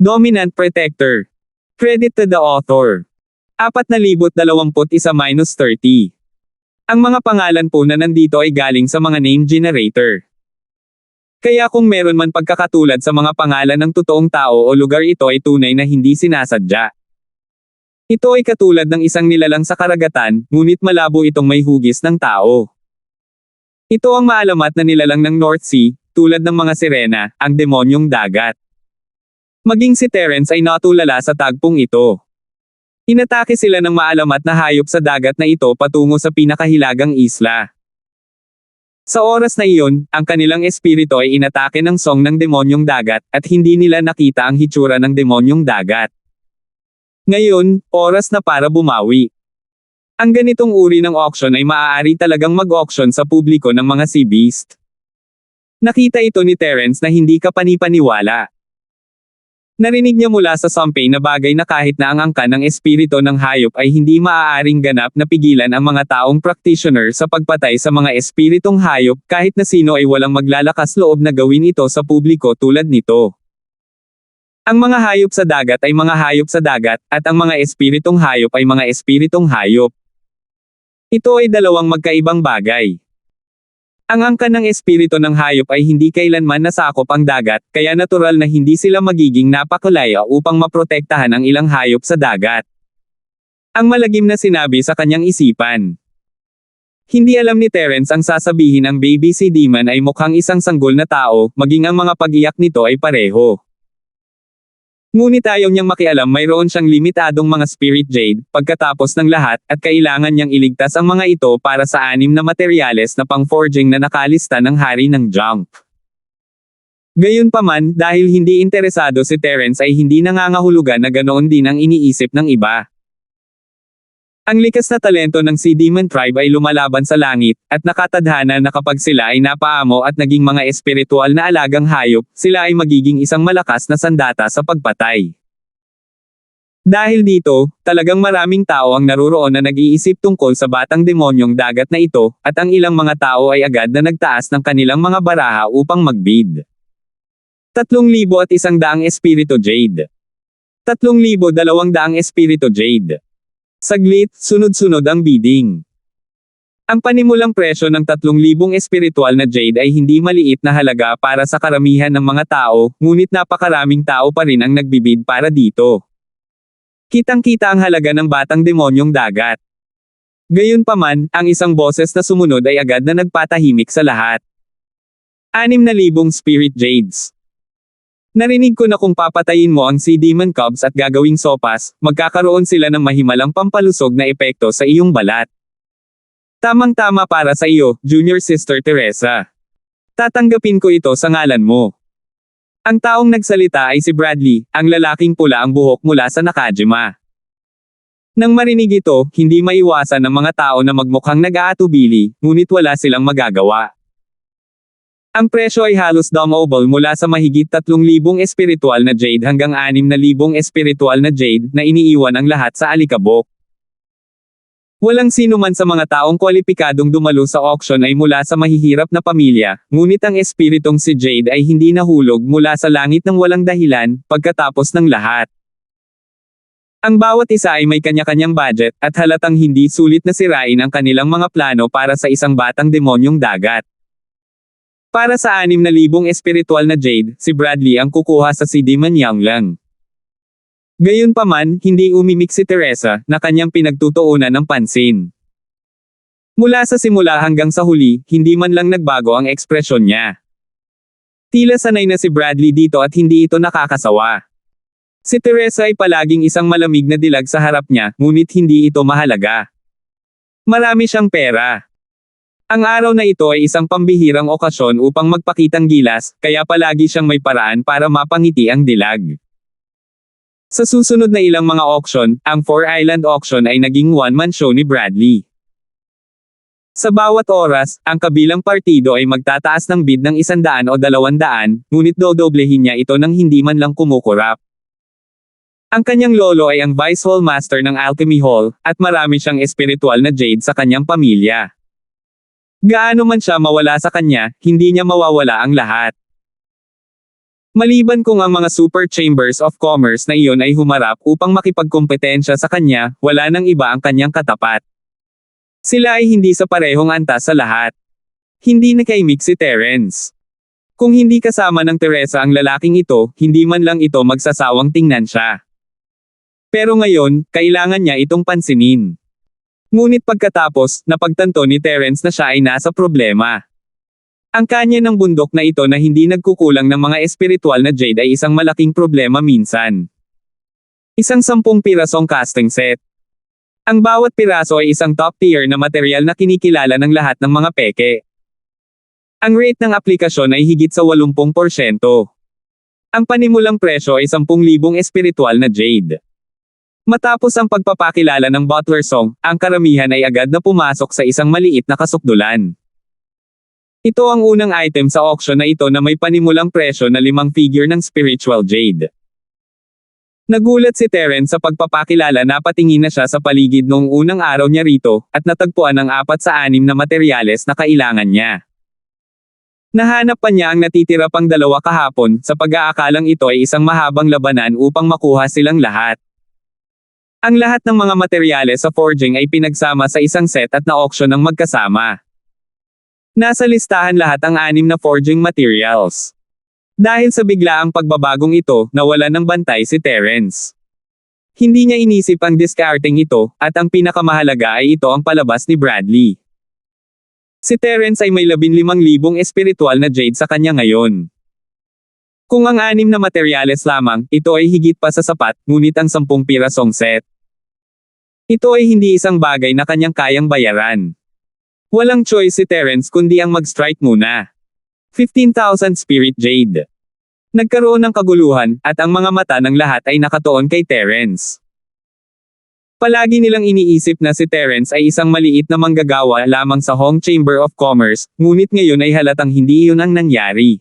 Dominant Protector. Credit to the author. 4,021-30. Ang mga pangalan po na nandito ay galing sa mga name generator. Kaya kung meron man pagkakatulad sa mga pangalan ng totoong tao o lugar, ito ay tunay na hindi sinasadya. Ito ay katulad ng isang nilalang sa karagatan, ngunit malabo itong may hugis ng tao. Ito ang maalamat na nilalang ng North Sea, tulad ng mga sirena, ang demonyong dagat. Maging si Terence ay natulala sa tagpong ito. Inatake sila ng maalamat na hayop sa dagat na ito patungo sa pinakahilagang isla. Sa oras na iyon, ang kanilang espiritu ay inatake ng song ng demonyong dagat, at hindi nila nakita ang hitsura ng demonyong dagat. Ngayon, oras na para bumawi. Ang ganitong uri ng auction ay maaari talagang mag-auction sa publiko ng mga sea beast. Nakita ito ni Terence na hindi kapanipaniwala. Narinig niya mula sa sampay na bagay na kahit na ang angkan ng espiritu ng hayop ay hindi maaaring ganap na pigilan ang mga taong practitioner sa pagpatay sa mga espiritong hayop, kahit na sino ay walang maglalakas loob na gawin ito sa publiko tulad nito. Ang mga hayop sa dagat ay mga hayop sa dagat, at ang mga espiritong hayop ay mga espiritong hayop. Ito ay dalawang magkaibang bagay. Ang angkan ng espiritu ng hayop ay hindi kailanman nasakop ang dagat, kaya natural na hindi sila magiging napakalaya upang maprotektahan ang ilang hayop sa dagat. Ang malagim na sinabi sa kanyang isipan. Hindi alam ni Terence ang sasabihin ng baby sea demon ay mukhang isang sanggol na tao, maging ang mga pag-iyak nito ay pareho. Ngunit ayaw niyang makialam, mayroon siyang limitadong mga spirit jade, pagkatapos ng lahat, at kailangan niyang iligtas ang mga ito para sa 6 na materyales na pang-forging na nakalista ng hari ng junk. Gayunpaman, dahil hindi interesado si Terence ay hindi nangangahulugan na ganoon din ang iniisip ng iba. Ang likas na talento ng Sea Demon Tribe ay lumalaban sa langit, at nakatadhana na kapag sila ay napaamo at naging mga espiritual na alagang hayop, sila ay magiging isang malakas na sandata sa pagpatay. Dahil dito, talagang maraming tao ang naruroon na nag-iisip tungkol sa batang demonyong dagat na ito, at ang ilang mga tao ay agad na nagtaas ng kanilang mga baraha upang magbid. 3,100 Espiritu Jade. 3,200 Espiritu Jade. Saglit, sunod-sunod ang bidding. Ang panimulang presyo ng 3,000 espiritual na jade ay hindi maliit na halaga para sa karamihan ng mga tao, ngunit napakaraming tao pa rin ang nagbibid para dito. Kitang-kita ang halaga ng batang demonyong dagat. Gayunpaman, ang isang boses na sumunod ay agad na nagpatahimik sa lahat. 6,000 spirit jades. Narinig ko na kung papatayin mo ang Sea Demon Cubs at gagawing sopas, magkakaroon sila ng mahimalang pampalusog na epekto sa iyong balat. Tamang-tama para sa iyo, Junior Sister Teresa. Tatanggapin ko ito sa ngalan mo. Ang taong nagsalita ay si Bradley, ang lalaking pula ang buhok mula sa Nakajima. Nang marinig ito, hindi maiwasan ng mga tao na magmukhang nag-aatubili, ngunit wala silang magagawa. Ang presyo ay halos double mula sa mahigit 3,000 espiritual na jade hanggang 6,000 espiritual na jade na iniiwan ang lahat sa alikabok. Walang sino man sa mga taong kwalipikadong dumalo sa auction ay mula sa mahihirap na pamilya, ngunit ang espiritong si Jade ay hindi nahulog mula sa langit ng walang dahilan, pagkatapos ng lahat. Ang bawat isa ay may kanya-kanyang budget, at halatang hindi sulit na sirain ang kanilang mga plano para sa isang batang demonyong dagat. Para sa 6,000 espiritual na jade, si Bradley ang kukuha sa Sea Demon Young lang. Gayunpaman, hindi umimik si Teresa, na kanyang pinagtutuunan ng pansin. Mula sa simula hanggang sa huli, hindi man lang nagbago ang ekspresyon niya. Tila sanay na si Bradley dito at hindi ito nakakasawa. Si Teresa ay palaging isang malamig na dilag sa harap niya, ngunit hindi ito mahalaga. Marami siyang pera. Ang araw na ito ay isang pambihirang okasyon upang magpakitang gilas, kaya palagi siyang may paraan para mapangiti ang dilag. Sa susunod na ilang mga auction, ang Four Island Auction ay naging one-man show ni Bradley. Sa bawat oras, ang kabilang partido ay magtataas ng bid ng 100 o 200, ngunit dodoblehin niya ito nang hindi man lang kumukurap. Ang kanyang lolo ay ang Vice Hall Master ng Alchemy Hall, at marami siyang espiritual na jade sa kanyang pamilya. Gaano man siya mawala sa kanya, hindi niya mawawala ang lahat. Maliban kung ang mga super chambers of commerce na iyon ay humarap upang makipagkompetensya sa kanya, wala nang iba ang kanyang katapat. Sila ay hindi sa parehong antas sa lahat. Hindi nakaimik si Terence. Kung hindi kasama ng Teresa ang lalaking ito, hindi man lang ito magsasawang tingnan siya. Pero ngayon, kailangan niya itong pansinin. Ngunit pagkatapos, napagtanto ni Terence na siya ay nasa problema. Ang kanya ng bundok na ito na hindi nagkukulang ng mga espiritual na jade ay isang malaking problema minsan. Isang 10 pirasong casting set. Ang bawat piraso ay isang top tier na material na kinikilala ng lahat ng mga peke. Ang rate ng aplikasyon ay higit sa 80%. Ang panimulang presyo ay 10,000 espiritual na jade. Matapos ang pagpapakilala ng Butler Song, ang karamihan ay agad na pumasok sa isang maliit na kasukdulan. Ito ang unang item sa auction na ito na may panimulang presyo na 5 figure ng spiritual jade. Nagulat si Terence sa pagpapakilala na patingin na siya sa paligid noong unang araw niya rito, at natagpuan ang 4 sa 6 na materyales na kailangan niya. Nahanap pa niya ang natitira pang 2 kahapon, sa pag-aakalang ito ay isang mahabang labanan upang makuha silang lahat. Ang lahat ng mga materyales sa forging ay pinagsama sa isang set at na-auction ng magkasama. Nasa listahan lahat ang 6 na forging materials. Dahil sa biglaang pagbabagong ito, nawalan ng bantay si Terence. Hindi niya inisip ang discarding ito, at ang pinakamahalaga ay ito ang palabas ni Bradley. Si Terence ay may 15,000 espiritual na jade sa kanya ngayon. Kung ang 6 na materyales lamang, ito ay higit pa sa sapat, ngunit ang 10 pirasong set. Ito ay hindi isang bagay na kanyang kayang bayaran. Walang choice si Terence kundi ang mag-strike muna. 15,000 spirit jade. Nagkaroon ng kaguluhan, at ang mga mata ng lahat ay nakatuon kay Terence. Palagi nilang iniisip na si Terence ay isang maliit na manggagawa lamang sa Hong Chamber of Commerce, ngunit ngayon ay halatang hindi iyon ang nangyari.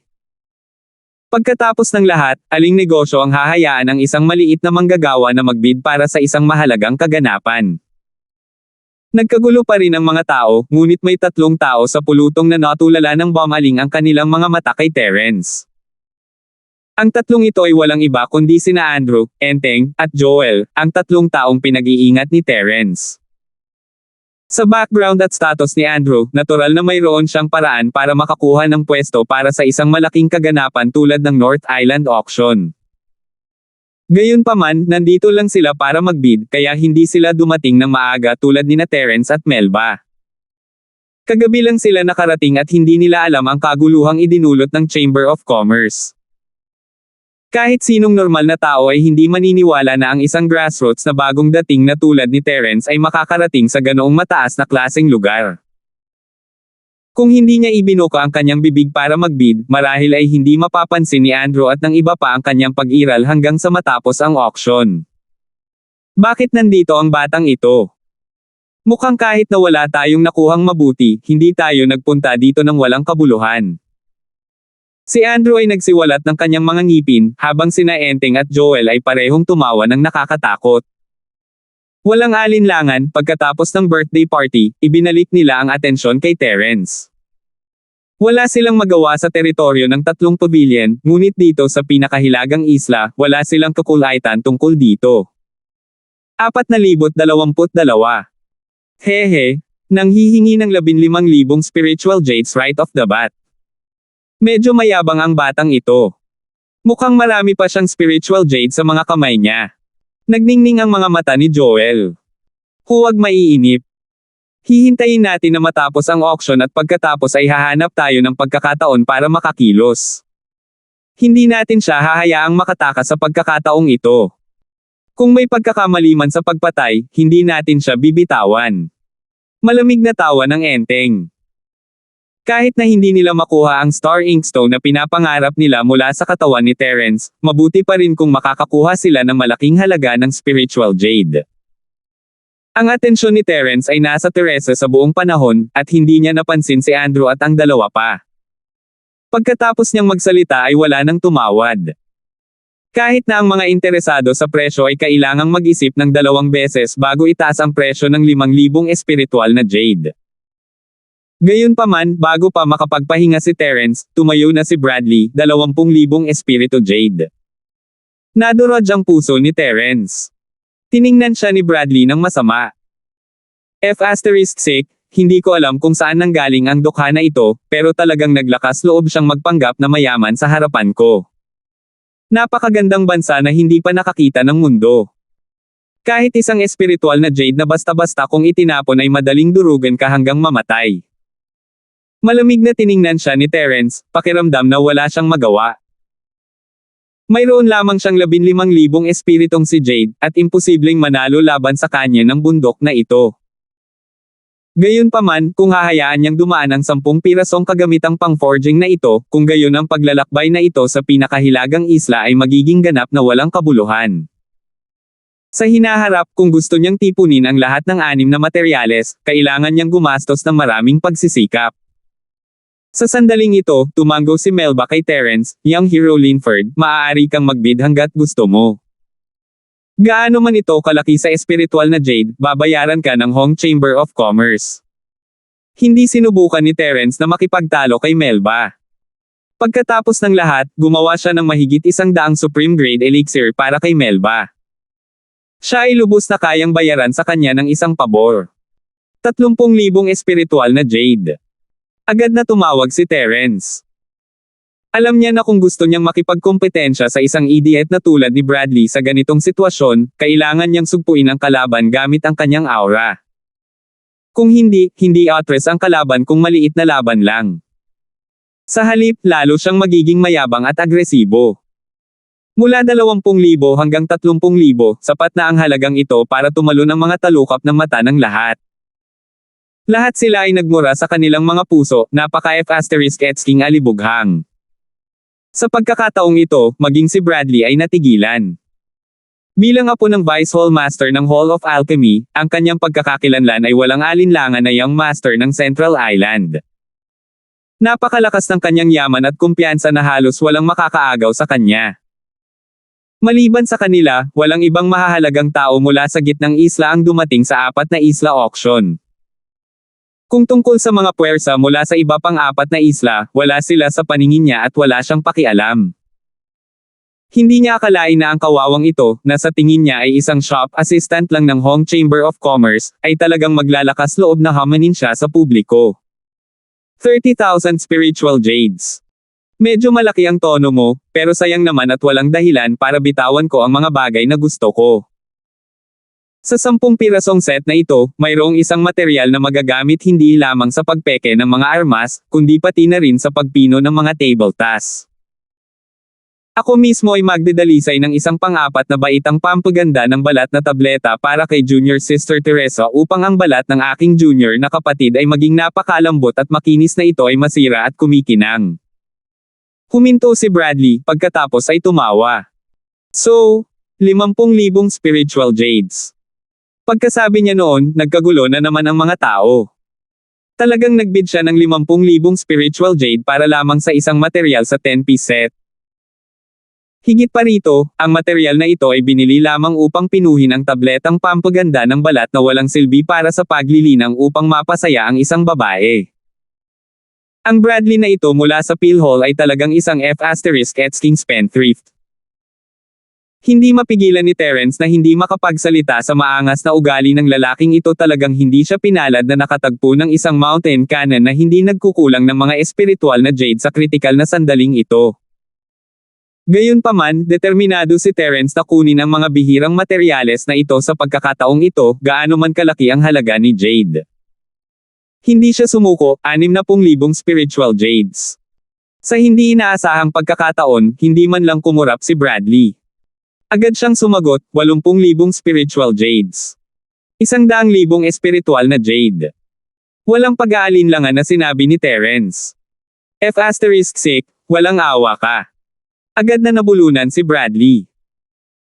Pagkatapos ng lahat, aling negosyo ang hahayaan ng isang maliit na manggagawa na magbid para sa isang mahalagang kaganapan? Nagkagulo pa rin ang mga tao, ngunit may 3 tao sa pulutong na natulala ng bumaling ang kanilang mga mata kay Terence. Ang 3 ito ay walang iba kundi sina Andrew, Enteng, at Joel, ang 3 taong pinag-iingat ni Terence. Sa background at status ni Andrew, natural na mayroon siyang paraan para makakuha ng pwesto para sa isang malaking kaganapan tulad ng North Island Auction. Gayunpaman, nandito lang sila para magbid, kaya hindi sila dumating ng maaga tulad nina Terence at Melba. Kagabi lang sila nakarating at hindi nila alam ang kaguluhang idinulot ng Chamber of Commerce. Kahit sinong normal na tao ay hindi maniniwala na ang isang grassroots na bagong dating na tulad ni Terence ay makakarating sa ganoong mataas na klaseng lugar. Kung hindi niya ibinuka ang kanyang bibig para magbid, marahil ay hindi mapapansin ni Andrew at ng iba pa ang kanyang pag-iral hanggang sa matapos ang auction. Bakit nandito ang batang ito? Mukhang kahit na wala tayong nakuhang mabuti, hindi tayo nagpunta dito ng walang kabuluhan. Si Andrew ay nagsiwalat ng kanyang mga ngipin, habang sina Enteng at Joel ay parehong tumawa ng nakakatakot. Walang alinlangan, pagkatapos ng birthday party, ibinalik nila ang atensyon kay Terence. Wala silang magawa sa teritoryo ng 3 pavilion, ngunit dito sa pinakahilagang isla, wala silang kakulaitan tungkol dito. 4,022. Hehe, nang hihingi ng 15,000 spiritual jades right off the bat. Medyo mayabang ang batang ito. Mukhang marami pa siyang spiritual jade sa mga kamay niya. Nagningning ang mga mata ni Joel. Huwag maiinip. Hihintayin natin na matapos ang auction at pagkatapos ay hahanap tayo ng pagkakataon para makakilos. Hindi natin siya hahayaang makatakas sa pagkakataong ito. Kung may pagkakamali man sa pagpatay, hindi natin siya bibitawan. Malamig na tawa ng Enteng. Kahit na hindi nila makuha ang Star Inkstone na pinapangarap nila mula sa katawan ni Terence, mabuti pa rin kung makakakuha sila ng malaking halaga ng spiritual jade. Ang atensyon ni Terence ay nasa Teresa sa buong panahon, at hindi niya napansin si Andrew at ang 2 pa. Pagkatapos niyang magsalita ay wala nang tumawad. Kahit na ang mga interesado sa presyo ay kailangang mag-isip ng 2 beses bago itaas ang presyo ng 5,000 espiritual na jade. Gayunpaman, bago pa makapagpahinga si Terence, tumayo na si Bradley, 20,000 espiritu Jade. Nadurog ang puso ni Terence. Tiningnan siya ni Bradley ng masama. F***, hindi ko alam kung saan nanggaling ang dukha na ito, pero talagang naglakas loob siyang magpanggap na mayaman sa harapan ko. Napakagandang bansa na hindi pa nakakita ng mundo. Kahit isang espiritual na Jade na basta-basta kung itinapon ay madaling durugan ka hanggang mamatay. Malamig na tiningnan siya ni Terence, pakiramdam na wala siyang magawa. Mayroon lamang siyang 15,000 espiritong si Jade, at imposibleng manalo laban sa kanya ng bundok na ito. Gayunpaman, kung hahayaan niyang dumaan ang 10 pirasong kagamitang pang-forging na ito, kung gayon ang paglalakbay na ito sa pinakahilagang isla ay magiging ganap na walang kabuluhan. Sa hinaharap, kung gusto niyang tipunin ang lahat ng 6 na materyales, kailangan niyang gumastos ng maraming pagsisikap. Sa sandaling ito, tumango si Melba kay Terence, young hero Linford, maaari kang magbid hanggat gusto mo. Gaano man ito kalaki sa espiritual na Jade, babayaran ka ng Hong Chamber of Commerce. Hindi sinubukan ni Terence na makipagtalo kay Melba. Pagkatapos ng lahat, gumawa siya ng mahigit 100 Supreme Grade Elixir para kay Melba. Siya ay lubos na kayang bayaran sa kanya ng isang pabor. 30,000 espiritual na Jade. Agad na tumawag si Terence. Alam niya na kung gusto niyang makipagkompetensya sa isang idiot na tulad ni Bradley sa ganitong sitwasyon, kailangan niyang sugpuin ang kalaban gamit ang kanyang aura. Kung hindi atres ang kalaban kung maliit na laban lang. Sa halip, lalo siyang magiging mayabang at agresibo. Mula 20,000 hanggang 30,000, sapat na ang halagang ito para tumalon ang mga talukap ng mata ng lahat. Lahat sila ay nagmura sa kanilang mga puso, napaka-F***ing alibughang. Sa pagkakataong ito, maging si Bradley ay natigilan. Bilang apo ng Vice Hall Master ng Hall of Alchemy, ang kanyang pagkakakilanlan ay walang alinlangan na Young Master ng Central Island. Napakalakas ng kanyang yaman at kumpiyansa na halos walang makakaagaw sa kanya. Maliban sa kanila, walang ibang mahahalagang tao mula sa gitnang isla ang dumating sa 4 na isla auction. Kung tungkol sa mga puwersa mula sa iba pang 4 na isla, wala sila sa paningin niya at wala siyang pakialam. Hindi niya akalain na ang kawawang ito, na sa tingin niya ay isang shop assistant lang ng Hong Chamber of Commerce, ay talagang maglalakas loob na hamanin siya sa publiko. 30,000 spiritual jades. Medyo malaki ang tono mo, pero sayang naman at walang dahilan para bitawan ko ang mga bagay na gusto ko. Sa 10 pirasong set na ito, mayroong isang material na magagamit hindi lamang sa pagpeke ng mga armas, kundi pati na rin sa pagpino ng mga table tasks. Ako mismo ay magdedalisay ng isang pang-4 na baitang pampaganda ng balat na tableta para kay Junior Sister Teresa upang ang balat ng aking junior na kapatid ay maging napakalambot at makinis na ito ay masira at kumikinang. Huminto si Bradley, pagkatapos ay tumawa. So, 50,000 spiritual jades. Pagkasabi niya noon, nagkagulo na naman ang mga tao. Talagang nagbid siya ng 50,000 spiritual jade para lamang sa isang material sa 10-piece set. Higit pa rito, ang material na ito ay binili lamang upang pinuhin ang tabletang pampaganda ng balat na walang silbi para sa paglilinang upang mapasaya ang isang babae. Ang Bradley na ito mula sa PhilHall ay talagang isang F***ing spendthrift. Hindi mapigilan ni Terence na hindi makapagsalita sa maangas na ugali ng lalaking ito, talagang hindi siya pinalad na nakatagpo ng isang mountain cannon na hindi nagkukulang ng mga espiritual na jade sa kritikal na sandaling ito. Gayunpaman, determinado si Terence na kunin ang mga bihirang materyales na ito sa pagkakataong ito, gaano man kalaki ang halaga ni Jade. Hindi siya sumuko, 60,000 spiritual jades. Sa hindi inaasahang pagkakataon, hindi man lang kumurap si Bradley. Agad siyang sumagot, 80,000 spiritual jades. 100,000 espiritual na jade. Walang pag-aalinlangan na sinabi ni Terence. F***, walang awa ka. Agad na nabulunan si Bradley.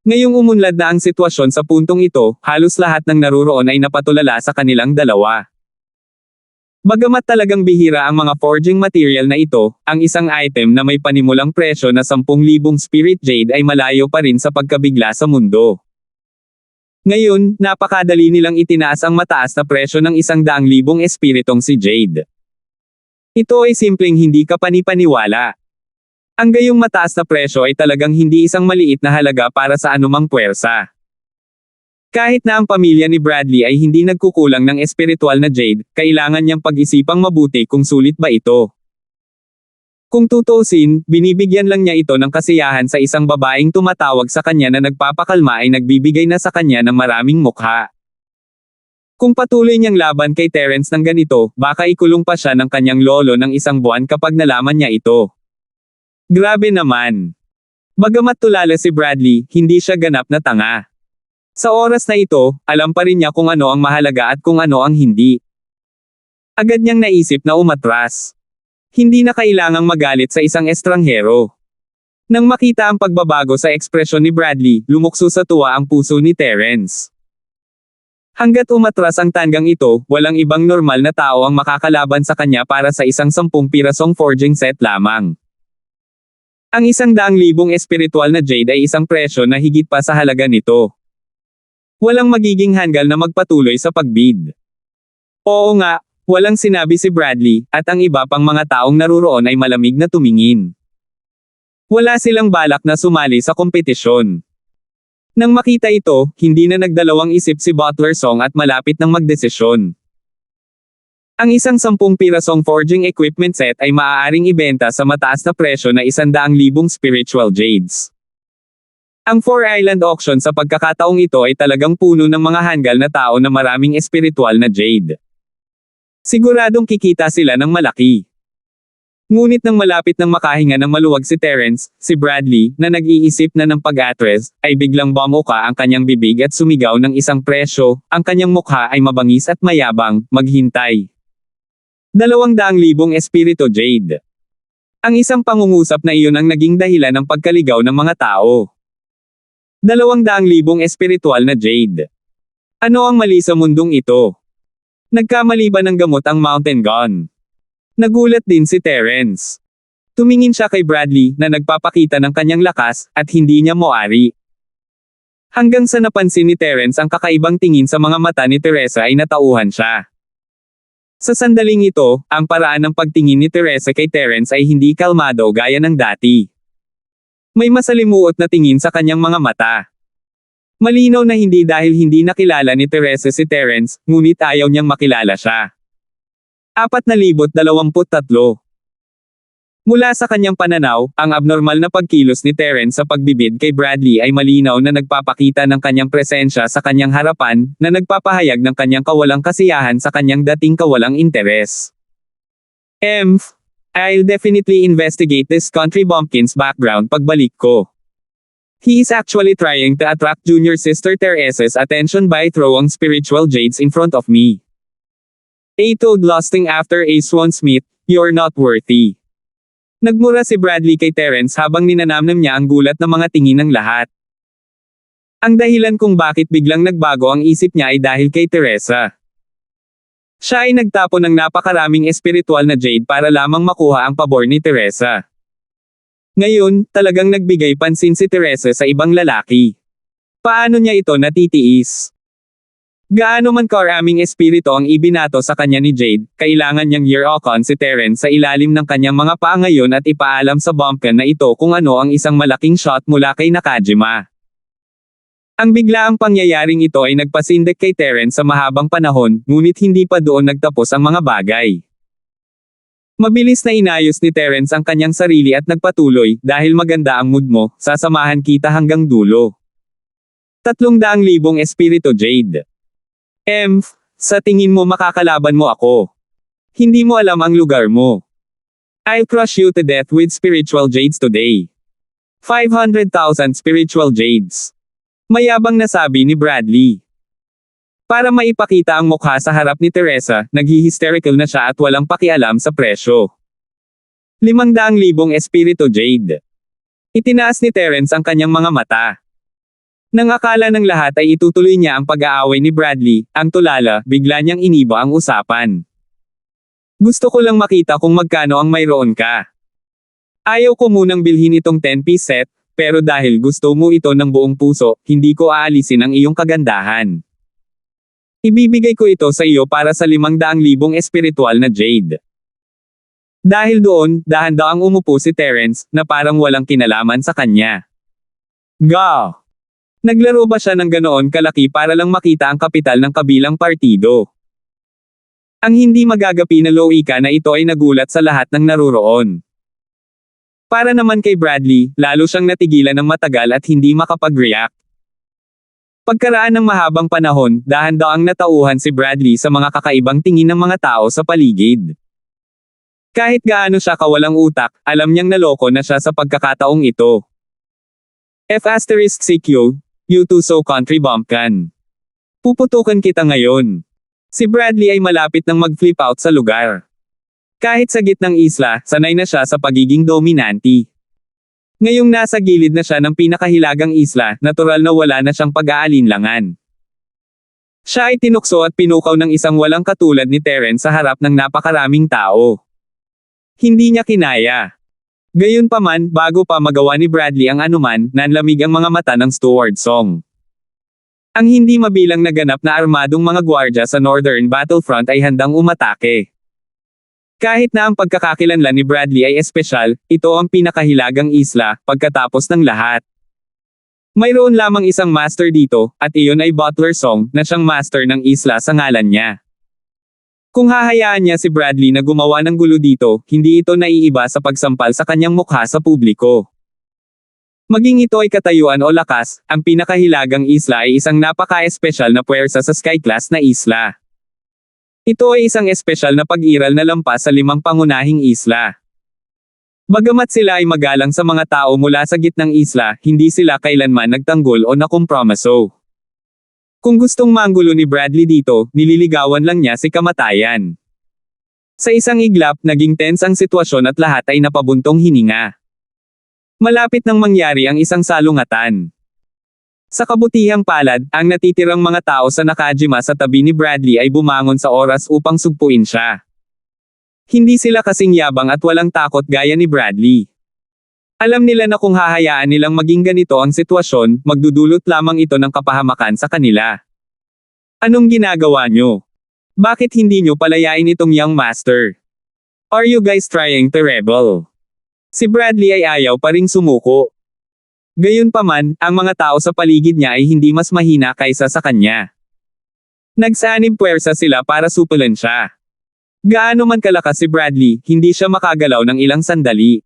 Ngayong umunlad na ang sitwasyon sa puntong ito, halos lahat ng naruroon ay napatulala sa kanilang dalawa. Bagamat talagang bihira ang mga forging material na ito, ang isang item na may panimulang presyo na 10,000 spirit jade ay malayo pa rin sa pagkabigla sa mundo. Ngayon, napakadali nilang itinaas ang mataas na presyo ng 100,000 espiritong si Jade. Ito ay simpleng hindi ka panipaniwala. Ang gayong mataas na presyo ay talagang hindi isang maliit na halaga para sa anumang puwersa. Kahit na ang pamilya ni Bradley ay hindi nagkukulang ng espiritual na jade, kailangan niyang pag-isipang mabuti kung sulit ba ito. Kung tutuusin, binibigyan lang niya ito ng kasiyahan sa isang babaeng tumatawag sa kanya na nagpapakalma ay nagbibigay na sa kanya ng maraming mukha. Kung patuloy niyang laban kay Terence ng ganito, baka ikulong pa siya ng kanyang lolo ng 1 buwan kapag nalaman niya ito. Grabe naman. Bagamat tulala si Bradley, hindi siya ganap na tanga. Sa oras na ito, alam pa rin niya kung ano ang mahalaga at kung ano ang hindi. Agad niyang naisip na umatras. Hindi na kailangang magalit sa isang estranghero. Nang makita ang pagbabago sa ekspresyon ni Bradley, lumukso sa tuwa ang puso ni Terence. Hanggat umatras ang tanggang ito, walang ibang normal na tao ang makakalaban sa kanya para sa isang 10 pirasong forging set lamang. Ang 100,000 espiritual na jade ay isang presyo na higit pa sa halaga nito. Walang magiging hanggal na magpatuloy sa pagbid. Oo nga, walang sinabi si Bradley, at ang iba pang mga taong naruroon ay malamig na tumingin. Wala silang balak na sumali sa kompetisyon. Nang makita ito, hindi na nagdalawang isip si Butler Song at malapit ng magdesisyon. Ang isang 10 pirasong forging equipment set ay maaaring ibenta sa mataas na presyo na 100,000 spiritual jades. Ang Four Island Auction sa pagkakataong ito ay talagang puno ng mga hanggal na tao na maraming espiritual na jade. Siguradong kikita sila ng malaki. Ngunit nang malapit ng makahinga ng maluwag si Terence, si Bradley, na nag-iisip na ng pag-atres, ay biglang bumuka ang kanyang bibig at sumigaw ng isang presyo, ang kanyang mukha ay mabangis at mayabang, maghintay. 200,000 espiritu jade. Ang isang pangungusap na iyon ang naging dahilan ng pagkaligaw ng mga tao. 200,000 espiritual na jade. Ano ang mali sa mundong ito? Nagkamali ba ng gamot ang Mountain Gun? Nagulat din si Terence. Tumingin siya kay Bradley na nagpapakita ng kanyang lakas at hindi niya moari. Hanggang sa napansin ni Terence ang kakaibang tingin sa mga mata ni Teresa ay natauhan siya. Sa sandaling ito, ang paraan ng pagtingin ni Teresa kay Terence ay hindi kalmado gaya ng dati. May masalimuot na tingin sa kanyang mga mata. Malinaw na hindi dahil hindi nakilala ni Teresa si Terence, ngunit ayaw niyang makilala siya. 4,023. Mula sa kanyang pananaw, ang abnormal na pagkilos ni Terence sa pagbibid kay Bradley ay malinaw na nagpapakita ng kanyang presensya sa kanyang harapan, na nagpapahayag ng kanyang kawalang kasiyahan sa kanyang dating kawalang interes. I'll definitely investigate this country bumpkin's background pagbalik ko. He is actually trying to attract junior sister Teresa's attention by throwing spiritual jades in front of me. A toad lusting after a swan Smith, you're not worthy. Nagmura si Bradley kay Terence habang ninanamnam niya ang gulat ng mga tingin ng lahat. Ang dahilan kung bakit biglang nagbago ang isip niya ay dahil kay Teresa. Siya ay nagtapon ng napakaraming espiritual na jade para lamang makuha ang pabor ni Teresa. Ngayon, talagang nagbigay pansin si Teresa sa ibang lalaki. Paano niya ito natitiis? Gaano man karaming espiritu ang ibinato sa kanya ni Jade, kailangan niyang year-ocon si Terence sa ilalim ng kanyang mga paa ngayon at ipaalam sa bumpkin na ito kung ano ang isang malaking shot mula kay Nakajima. Ang biglaang pangyayaring ito ay nagpasindak kay Terence sa mahabang panahon, ngunit hindi pa doon nagtapos ang mga bagay. Mabilis na inayos ni Terence ang kanyang sarili at nagpatuloy, dahil maganda ang mood mo, sasamahan kita hanggang dulo. 300,000 espiritu jade. Sa tingin mo makakalaban mo ako. Hindi mo alam ang lugar mo. I'll crush you to death with spiritual jades today. 500,000 spiritual jades. Mayabang na sabi ni Bradley. Para maipakita ang mukha sa harap ni Teresa, naghi-hysterical na siya at walang pakialam sa presyo. 500,000 espiritu jade. Itinaas ni Terence ang kanyang mga mata. Nang akala ng lahat ay itutuloy niya ang pag-aaway ni Bradley, ang tulala, bigla niyang iniba ang usapan. Gusto ko lang makita kung magkano ang mayroon ka. Ayaw ko munang bilhin itong 10-piece set, pero dahil gusto mo ito ng buong puso, hindi ko aalisin ang iyong kagandahan. Ibibigay ko ito sa iyo para sa 500,000 espiritual na jade. Dahil doon, dahan-daang umupo si Terence, na parang walang kinalaman sa kanya. Ga! Naglaro ba siya ng ganoon kalaki para lang makita ang kapital ng kabilang partido? Ang hindi magagapi na loika na ito ay nagulat sa lahat ng naruroon. Para naman kay Bradley, lalo siyang natigilan ng matagal at hindi makapag-react. Pagkaraan ng mahabang panahon, dahan-daang natauhan si Bradley sa mga kakaibang tingin ng mga tao sa paligid. Kahit gaano siya kawalang utak, alam niyang naloko na siya sa pagkakataong ito. F***CQ, you too so country bumpkin. Puputukan kita ngayon. Si Bradley ay malapit nang mag-flip out sa lugar. Kahit sa gitnang isla, sanay na siya sa pagiging dominante. Ngayong nasa gilid na siya ng pinakahilagang isla, natural na wala na siyang pag-aalinlangan. Siya ay tinukso at pinukaw ng isang walang katulad ni Terence sa harap ng napakaraming tao. Hindi niya kinaya. Gayunpaman, bago pa magawa ni Bradley ang anuman, nanlamig ang mga mata ng Steward Song. Ang hindi mabilang naganap na armadong mga gwardya sa Northern Battlefront ay handang umatake. Kahit na ang pagkakakilanlan ni Bradley ay espesyal, ito ang pinakahilagang isla, pagkatapos ng lahat. Mayroon lamang isang master dito, at iyon ay Butler Song, na siyang master ng isla sa ngalan niya. Kung hahayaan niya si Bradley na gumawa ng gulo dito, hindi ito naiiba sa pagsampal sa kanyang mukha sa publiko. Maging ito ay katayuan o lakas, ang pinakahilagang isla ay isang napaka-espesyal na puwersa sa Sky-class na isla. Ito ay isang espesyal na pag-iral na lampas sa 5 pangunahing isla. Bagamat sila ay magalang sa mga tao mula sa gitnang isla, hindi sila kailanman nagtanggol o nakompromiso. Kung gustong manggulo ni Bradley dito, nililigawan lang niya si kamatayan. Sa isang iglap, naging tense ang sitwasyon at lahat ay napabuntong hininga. Malapit nang mangyari ang isang salungatan. Sa kabutihang palad, ang natitirang mga tao sa Nakajima sa tabi ni Bradley ay bumangon sa oras upang sugpuin siya. Hindi sila kasing yabang at walang takot gaya ni Bradley. Alam nila na kung hahayaan nilang maging ganito ang sitwasyon, magdudulot lamang ito ng kapahamakan sa kanila. Anong ginagawa nyo? Bakit hindi nyo palayain itong young master? Are you guys trying to rebel? Si Bradley ay ayaw pa ring sumuko. Gayunpaman, ang mga tao sa paligid niya ay hindi mas mahina kaysa sa kanya. Nagsanib puwersa sila para supulan siya. Gaano man kalakas si Bradley, hindi siya makagalaw ng ilang sandali.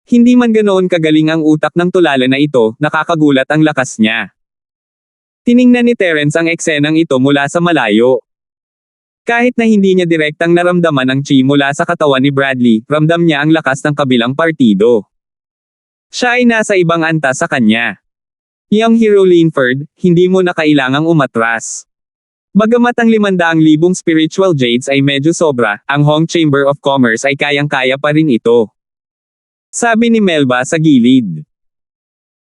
Hindi man ganoon kagaling ang utak ng tulala na ito, nakakagulat ang lakas niya. Tiningnan ni Terence ang eksenang ito mula sa malayo. Kahit na hindi niya direktang naramdaman ang chi mula sa katawan ni Bradley, ramdam niya ang lakas ng kabilang partido. Siya ay nasa ibang antas sa kanya. Young Hero Linford, hindi mo na kailangang umatras. Bagamat ang 500,000 spiritual jades ay medyo sobra, ang Hong Chamber of Commerce ay kayang-kaya pa rin ito. Sabi ni Melba sa gilid.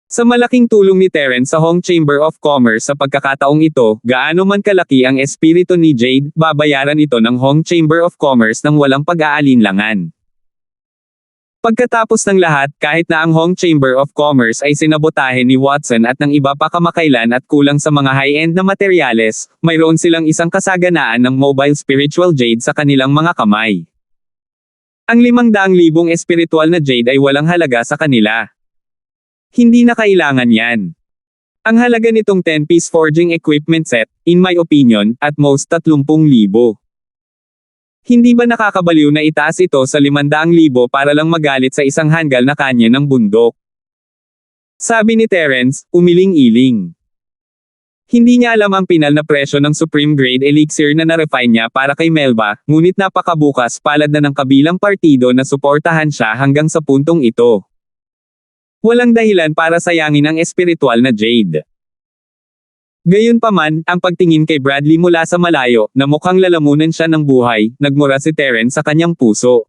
Sa malaking tulong ni Terence sa Hong Chamber of Commerce sa pagkakataong ito, gaano man kalaki ang espiritu ni Jade, babayaran ito ng Hong Chamber of Commerce ng walang pag-aalinlangan. Pagkatapos ng lahat, kahit na ang Hong Chamber of Commerce ay sinabotahe ni Watson at ng iba pa kamakailan at kulang sa mga high-end na materyales, mayroon silang isang kasaganaan ng mobile spiritual jade sa kanilang mga kamay. Ang 500,000 espiritual na jade ay walang halaga sa kanila. Hindi na kailangan yan. Ang halaga nitong 10-piece forging equipment set, in my opinion, at most 30,000. Hindi ba nakakabaliw na itaas ito sa 500,000 para lang magalit sa isang hanggal na kanya ng bundok? Sabi ni Terence, umiling-iling. Hindi niya alam ang pinal na presyo ng Supreme Grade Elixir na na-refine niya para kay Melba, ngunit napakabukas palad na ng kabilang partido na suportahan siya hanggang sa puntong ito. Walang dahilan para sayangin ang espiritual na jade. Gayunpaman, ang pagtingin kay Bradley mula sa malayo, na mukhang lalamunan siya ng buhay, nagmura si Terence sa kanyang puso.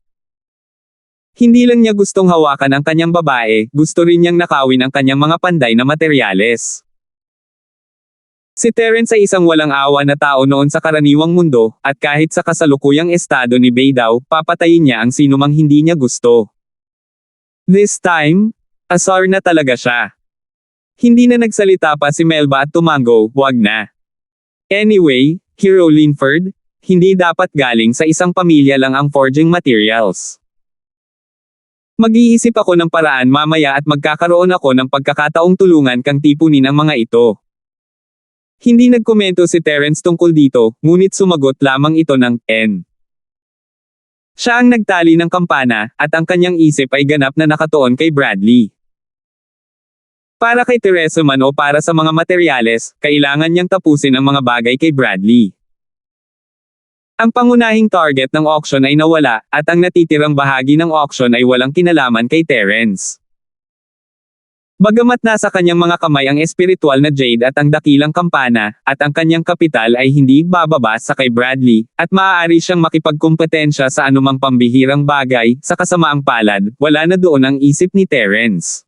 Hindi lang niya gustong hawakan ang kanyang babae, gusto rin niyang nakawin ang kanyang mga panday na materyales. Si Terence ay isang walang awa na tao noon sa karaniwang mundo, at kahit sa kasalukuyang estado ni Beidao, papatayin niya ang sinumang hindi niya gusto. This time, asar na talaga siya. Hindi na nagsalita pa si Melba at tumango, wag na. Anyway, Hero Linford, hindi dapat galing sa isang pamilya lang ang forging materials. Mag-iisip ako ng paraan mamaya at magkakaroon ako ng pagkakataong tulungan kang tipunin ang mga ito. Hindi nagkomento si Terence tungkol dito, ngunit sumagot lamang ito ng N. Siya ang nagtali ng kampana, at ang kanyang isip ay ganap na nakatuon kay Bradley. Para kay Teresa man o para sa mga materyales, kailangan niyang tapusin ang mga bagay kay Bradley. Ang pangunahing target ng auction ay nawala, at ang natitirang bahagi ng auction ay walang kinalaman kay Terence. Bagamat nasa kanyang mga kamay ang espiritual na jade at ang dakilang kampana, at ang kanyang kapital ay hindi bababa sa kay Bradley, at maaari siyang makipagkumpetensya sa anumang pambihirang bagay, sa kasamaang palad, wala na doon ang isip ni Terence.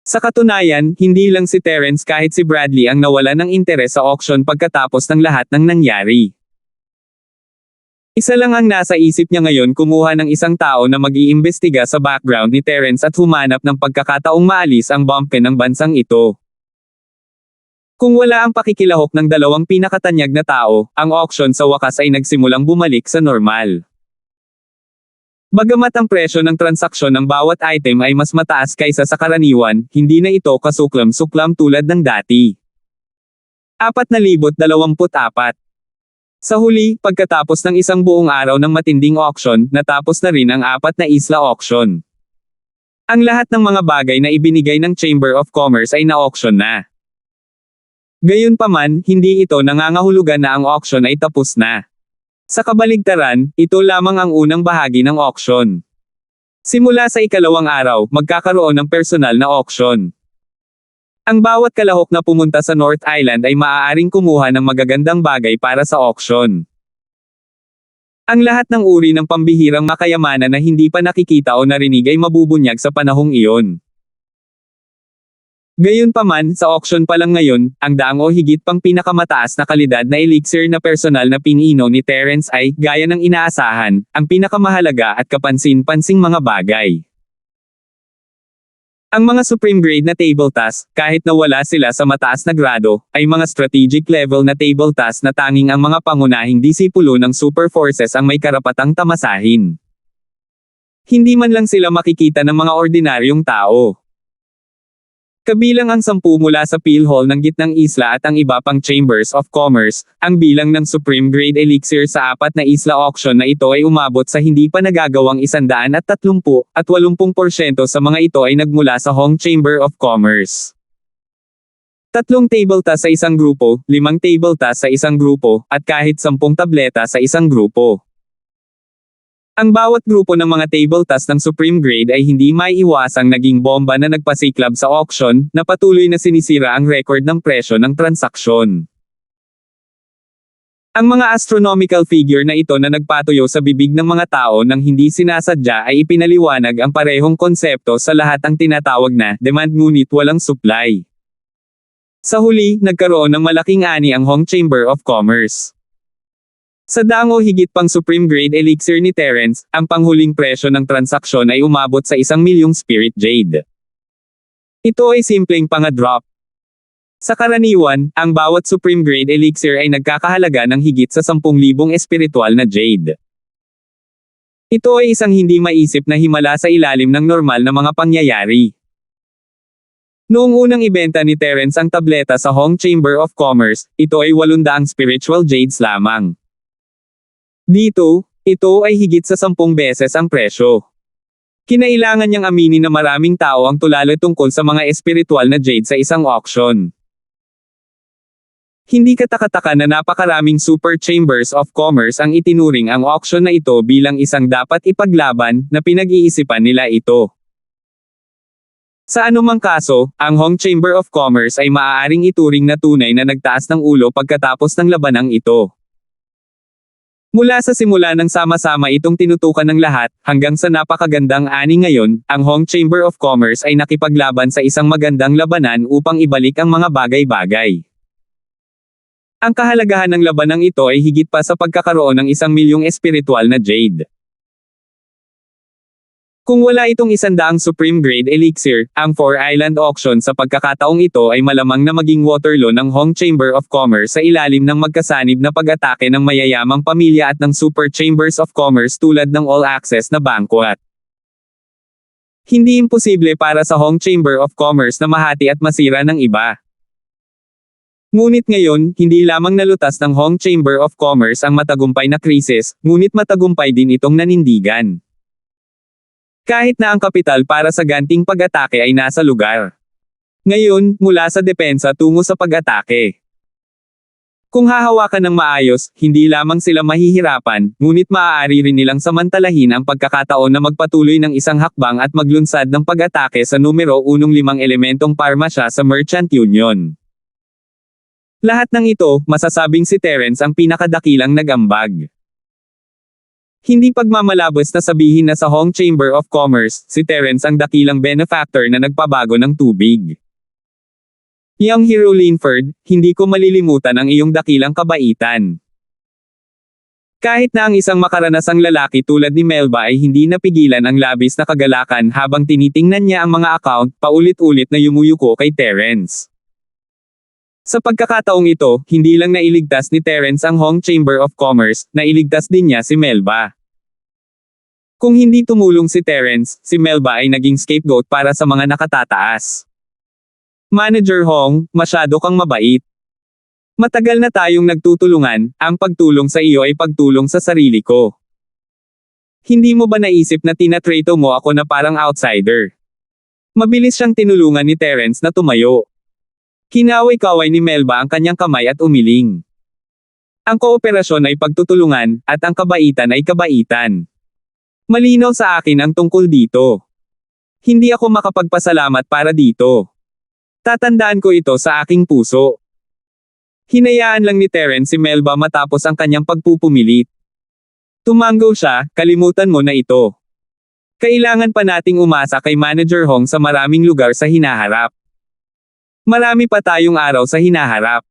Sa katunayan, hindi lang si Terence kahit si Bradley ang nawala ng interes sa auction pagkatapos ng lahat ng nangyari. Isa lang ang nasa isip niya ngayon, kumuha ng isang tao na mag-iimbestiga sa background ni Terence at humanap ng pagkakataong maalis ang bumpin ng bansang ito. Kung wala ang pakikilahok ng dalawang pinakatanyag na tao, ang auction sa wakas ay nagsimulang bumalik sa normal. Bagamat ang presyo ng transaksyon ng bawat item ay mas mataas kaysa sa karaniwan, hindi na ito kasuklam-suklam tulad ng dati. 4,024. Sa huli, pagkatapos ng isang buong araw ng matinding auction, natapos na rin ang 4 na isla auction. Ang lahat ng mga bagay na ibinigay ng Chamber of Commerce ay na-auction na. Gayunpaman, hindi ito nangangahulugan na ang auction ay tapos na. Sa kabaligtaran, ito lamang ang unang bahagi ng auction. Simula sa ikalawang araw, magkakaroon ng personal na auction. Ang bawat kalahok na pumunta sa North Island ay maaaring kumuha ng magagandang bagay para sa auction. Ang lahat ng uri ng pambihirang makayamanan na hindi pa nakikita o narinig ay mabubunyag sa panahong iyon. Gayunpaman, sa auction pa lang ngayon, ang daang o higit pang pinakamataas na kalidad na elixir na personal na pinino ni Terence ay, gaya ng inaasahan, ang pinakamahalaga at kapansin-pansing mga bagay. Ang mga supreme grade na table task, kahit na wala sila sa mataas na grado, ay mga strategic level na table task na tanging ang mga pangunahing disipulo ng super forces ang may karapatang tamasahin. Hindi man lang sila makikita ng mga ordinaryong tao. Kabilang ang 10 mula sa Peel Hall ng gitnang isla at ang iba pang Chambers of Commerce, ang bilang ng Supreme Grade Elixir sa 4 na isla auction na ito ay umabot sa hindi pa nagagawang 130 at 80% sa mga ito ay nagmula sa Hong Chamber of Commerce. 3 table task sa isang grupo, 5 table task sa isang grupo, at kahit 10 tableta sa isang grupo. Ang bawat grupo ng mga table task ng Supreme Grade ay hindi maiiwasang naging bomba na nagpasiklab sa auction, na patuloy na sinisira ang record ng presyo ng transaksyon. Ang mga astronomical figure na ito na nagpatuyo sa bibig ng mga tao nang hindi sinasadya ay ipinaliwanag ang parehong konsepto sa lahat ang tinatawag na demand ngunit walang supply. Sa huli, nagkaroon ng malaking ani ang Hong Chamber of Commerce. Sa dango higit pang supreme grade elixir ni Terence, ang panghuling presyo ng transaksyon ay umabot sa 1,000,000 spirit jade. Ito ay simpleng panga-drop. Sa karaniwan, ang bawat supreme grade elixir ay nagkakahalaga ng higit sa 10,000 espiritual na jade. Ito ay isang hindi maisip na himala sa ilalim ng normal na mga pangyayari. Noong unang ibenta ni Terence ang tableta sa Hong Chamber of Commerce, ito ay 800 spiritual jades lamang. Dito, ito ay higit sa 10 beses ang presyo. Kinailangan niyang aminin na maraming tao ang tulala tungkol sa mga espiritual na jade sa isang auction. Hindi katakataka na napakaraming super chambers of commerce ang itinuring ang auction na ito bilang isang dapat ipaglaban, na pinag-iisipan nila ito. Sa anumang kaso, ang Hong Chamber of Commerce ay maaaring ituring na tunay na nagtaas ng ulo pagkatapos ng labanang ito. Mula sa simula ng sama-sama itong tinutukan ng lahat, hanggang sa napakagandang ani ngayon, ang Hong Chamber of Commerce ay nakipaglaban sa isang magandang labanan upang ibalik ang mga bagay-bagay. Ang kahalagahan ng labanang ito ay higit pa sa pagkakaroon ng 1,000,000 espiritual na jade. Kung wala itong 100 Supreme Grade Elixir, ang Four Island Auction sa pagkakataong ito ay malamang na maging Waterloo ng Hong Chamber of Commerce sa ilalim ng magkasanib na pag-atake ng mayayamang pamilya at ng Super Chambers of Commerce tulad ng All Access na Banquet. Hindi imposible para sa Hong Chamber of Commerce na mahati at masira ng iba. Ngunit ngayon, hindi lamang nalutas ng Hong Chamber of Commerce ang matagumpay na krisis, ngunit matagumpay din itong nanindigan. Kahit na ang kapital para sa ganting pag-atake ay nasa lugar. Ngayon, mula sa depensa tungo sa pag-atake. Kung hahawakan ng maayos, hindi lamang sila mahihirapan, ngunit maaari rin nilang samantalahin ang pagkakataon na magpatuloy ng isang hakbang at maglunsad ng pag-atake sa numero 15 elementong parmasya sa Merchant Union. Lahat ng ito, masasabing si Terence ang pinakadakilang nag-ambag. Hindi pagmamalabos na sabihin na sa Hong Chamber of Commerce, si Terence ang dakilang benefactor na nagpabago ng tubig. Young Hero Linford, hindi ko malilimutan ang iyong dakilang kabaitan. Kahit na ang isang makaranasang lalaki tulad ni Melba ay hindi napigilan ang labis na kagalakan habang tinitingnan niya ang mga account, paulit-ulit na yumuyuko kay Terence. Sa pagkakataong ito, hindi lang nailigtas ni Terence ang Hong Chamber of Commerce, nailigtas din niya si Melba. Kung hindi tumulong si Terence, si Melba ay naging scapegoat para sa mga nakatataas. Manager Hong, masyado kang mabait. Matagal na tayong nagtutulungan, ang pagtulong sa iyo ay pagtulong sa sarili ko. Hindi mo ba naisip na tinatrato mo ako na parang outsider? Mabilis siyang tinulungan ni Terence na tumayo. Kinaway-kaway ni Melba ang kanyang kamay at umiling. Ang kooperasyon ay pagtutulungan, at ang kabaitan ay kabaitan. Malinaw sa akin ang tungkol dito. Hindi ako makapagpasalamat para dito. Tatandaan ko ito sa aking puso. Hinayaan lang ni Terence si Melba matapos ang kanyang pagpupumilit. Tumanggo siya, kalimutan mo na ito. Kailangan pa nating umasa kay Manager Hong sa maraming lugar sa hinaharap. Marami pa tayong araw sa hinaharap.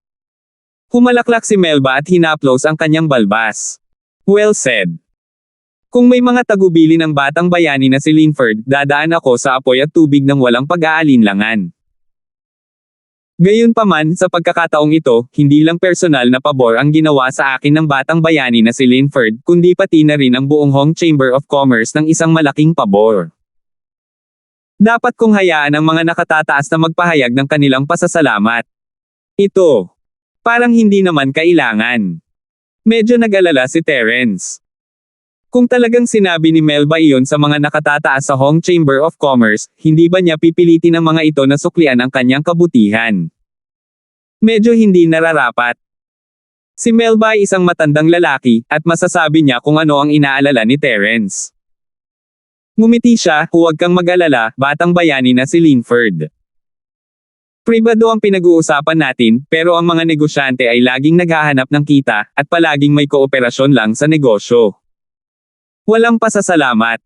Humalaklak si Melba at hinaplos ang kanyang balbas. Well said. Kung may mga tagubili ng batang bayani na si Linford, dadaan ako sa apoy at tubig ng walang pag-aalinlangan. Gayunpaman, sa pagkakataong ito, hindi lang personal na pabor ang ginawa sa akin ng batang bayani na si Linford, kundi pati na rin ang buong Hong Chamber of Commerce ng isang malaking pabor. Dapat kong hayaan ang mga nakatataas na magpahayag ng kanilang pasasalamat. Ito. Parang hindi naman kailangan. Medyo nag-alala si Terence. Kung talagang sinabi ni Melba iyon sa mga nakatataas sa Hong Chamber of Commerce, hindi ba niya pipilitin ang mga ito na suklian ang kanyang kabutihan? Medyo hindi nararapat. Si Melba ay isang matandang lalaki, at masasabi niya kung ano ang inaalala ni Terence. Ngumiti siya, huwag kang mag-alala, batang bayani na si Linford. Pribado ang pinag-uusapan natin, pero ang mga negosyante ay laging naghahanap ng kita, at palaging may kooperasyon lang sa negosyo. Walang pasasalamat.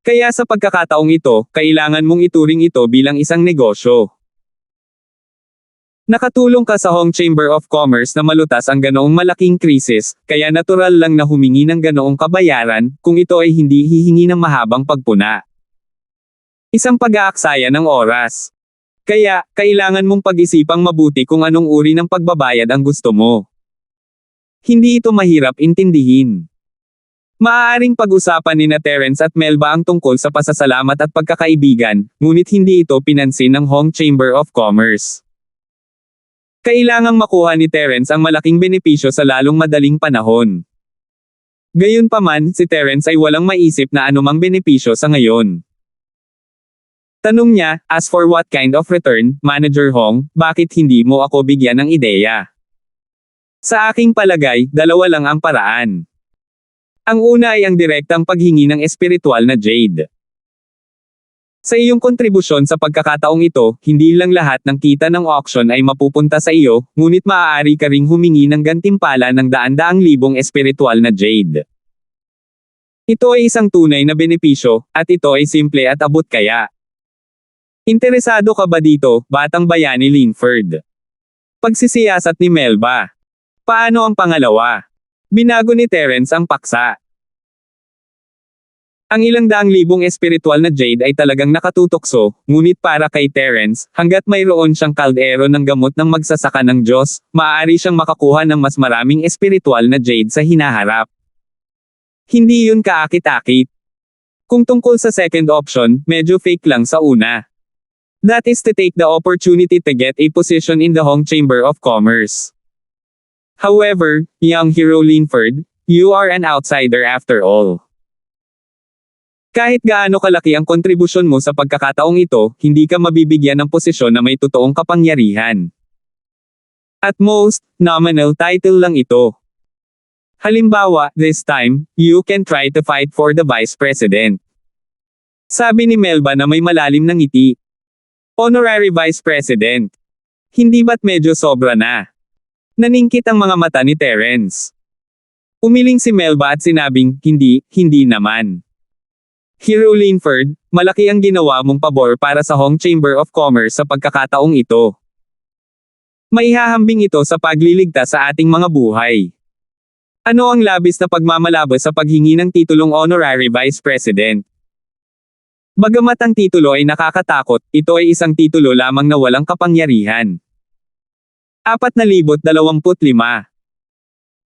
Kaya sa pagkakataong ito, kailangan mong ituring ito bilang isang negosyo. Nakatulong ka sa Hong Chamber of Commerce na malutas ang ganoong malaking krisis, kaya natural lang na humingi ng ganoong kabayaran, kung ito ay hindi hihingi ng mahabang pagpuna. Isang pag-aaksaya ng oras. Kaya, kailangan mong pag-isipang mabuti kung anong uri ng pagbabayad ang gusto mo. Hindi ito mahirap intindihin. Maaaring pag-usapan ni Terence at Melba ang tungkol sa pasasalamat at pagkakaibigan, ngunit hindi ito pinansin ng Hong Chamber of Commerce. Kailangang makuha ni Terence ang malaking benepisyo sa lalong madaling panahon. Gayunpaman, si Terence ay walang maisip na anumang benepisyo sa ngayon. Tanong niya, as for what kind of return, Manager Hong, bakit hindi mo ako bigyan ng ideya? Sa aking palagay, dalawa lang ang paraan. Ang una ay ang direktang paghingi ng espiritual na jade. Sa iyong kontribusyon sa pagkakataong ito, hindi lang lahat ng kita ng auction ay mapupunta sa iyo, ngunit maaari ka ring humingi ng gantimpala ng daan-daang libong espiritual na jade. Ito ay isang tunay na benepisyo, at ito ay simple at abot kaya. Interesado ka ba dito, batang bayani Linford? Pagsisiyasat ni Melba. Paano ang pangalawa? Binago ni Terence ang paksa. Ang ilang daang libong espiritual na jade ay talagang nakatutokso, ngunit para kay Terence, hanggat mayroon siyang kaldero ng gamot ng magsasaka ng Diyos, maaari siyang makakuha ng mas maraming espiritual na jade sa hinaharap. Hindi yun kaakit-akit. Kung tungkol sa second option, medyo fake lang sa una. That is to take the opportunity to get a position in the Hong Chamber of Commerce. However, young hero Linford, you are an outsider after all. Kahit gaano kalaki ang kontribusyon mo sa pagkakataong ito, hindi ka mabibigyan ng posisyon na may totoong kapangyarihan. At most, nominal title lang ito. Halimbawa, this time, you can try to fight for the vice president. Sabi ni Melba na may malalim ng ngiti. Honorary vice president. Hindi ba't medyo sobra na? Naningkit ang mga mata ni Terence. Umiling si Melba at sinabing, hindi naman. Hero Linford, malaki ang ginawa mong pabor para sa Hong Chamber of Commerce sa pagkakataong ito. Maihahambing ito sa pagliligtas sa ating mga buhay. Ano ang labis na pagmamalabas sa paghingi ng titulong Honorary Vice President? Bagamat ang titulo ay nakakatakot, ito ay isang titulo lamang na walang kapangyarihan. 4,025.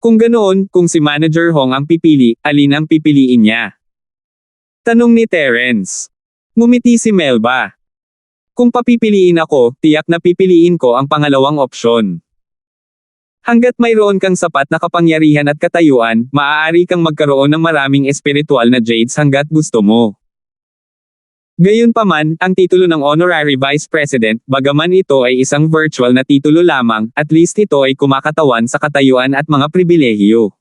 Kung ganoon, kung si Manager Hong ang pipili, alin ang pipiliin niya? Tanong ni Terence. Ngumiti si Melba. Kung papipiliin ako, tiyak na pipiliin ko ang pangalawang opsyon. Hanggat mayroon kang sapat na kapangyarihan at katayuan, maaari kang magkaroon ng maraming espiritual na jades hanggat gusto mo. Gayunpaman, ang titulo ng Honorary Vice President, bagaman ito ay isang virtual na titulo lamang, at least ito ay kumakatawan sa katayuan at mga pribilehiyo.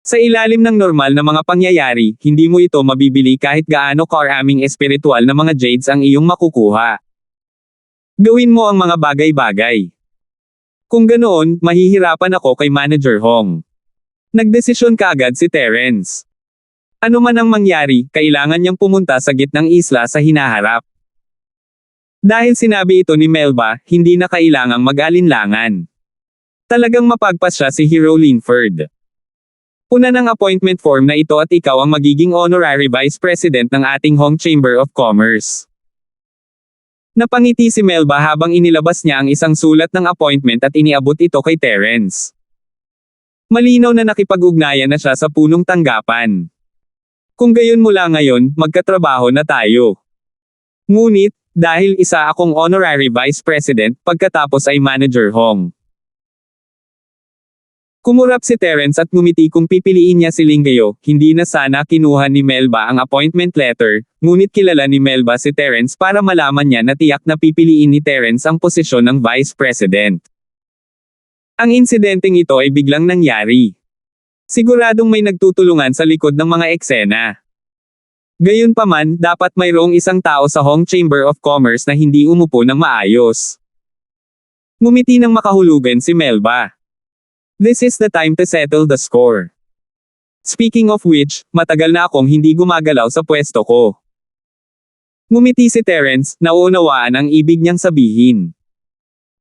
Sa ilalim ng normal na mga pangyayari, hindi mo ito mabibili kahit gaano karaming espiritual na mga jades ang iyong makukuha. Gawin mo ang mga bagay-bagay. Kung ganoon, mahihirapan ako kay Manager Hong. Nagdesisyon kaagad si Terence. Ano man ang mangyari, kailangan niyang pumunta sa gitnang isla sa hinaharap. Dahil sinabi ito ni Melba, hindi na kailangang mag-alinlangan. Talagang mapagpas siya si Hero Linford. Una ng appointment form na ito at ikaw ang magiging Honorary Vice President ng ating Hong Chamber of Commerce. Napangiti si Melba habang inilabas niya ang isang sulat ng appointment at iniabot ito kay Terence. Malinaw na nakipag-ugnayan na siya sa punong tanggapan. Kung gayon mula ngayon, magkatrabaho na tayo. Ngunit, dahil isa akong Honorary Vice President, pagkatapos ay Manager Hong. Kumurap si Terence at ngumiti kung pipiliin niya si Lingayo, hindi na sana kinuha ni Melba ang appointment letter, ngunit kilala ni Melba si Terence para malaman niya na tiyak na pipiliin ni Terence ang posisyon ng Vice President. Ang insidenteng ito ay biglang nangyari. Siguradong may nagtutulungan sa likod ng mga eksena. Gayunpaman, dapat mayroong isang tao sa Hong Chamber of Commerce na hindi umupo ng maayos. Ngumiti ng makahulugan si Melba. This is the time to settle the score. Speaking of which, matagal na akong hindi gumagalaw sa pwesto ko. Ngumiti si Terence, nauunawaan ang ibig niyang sabihin.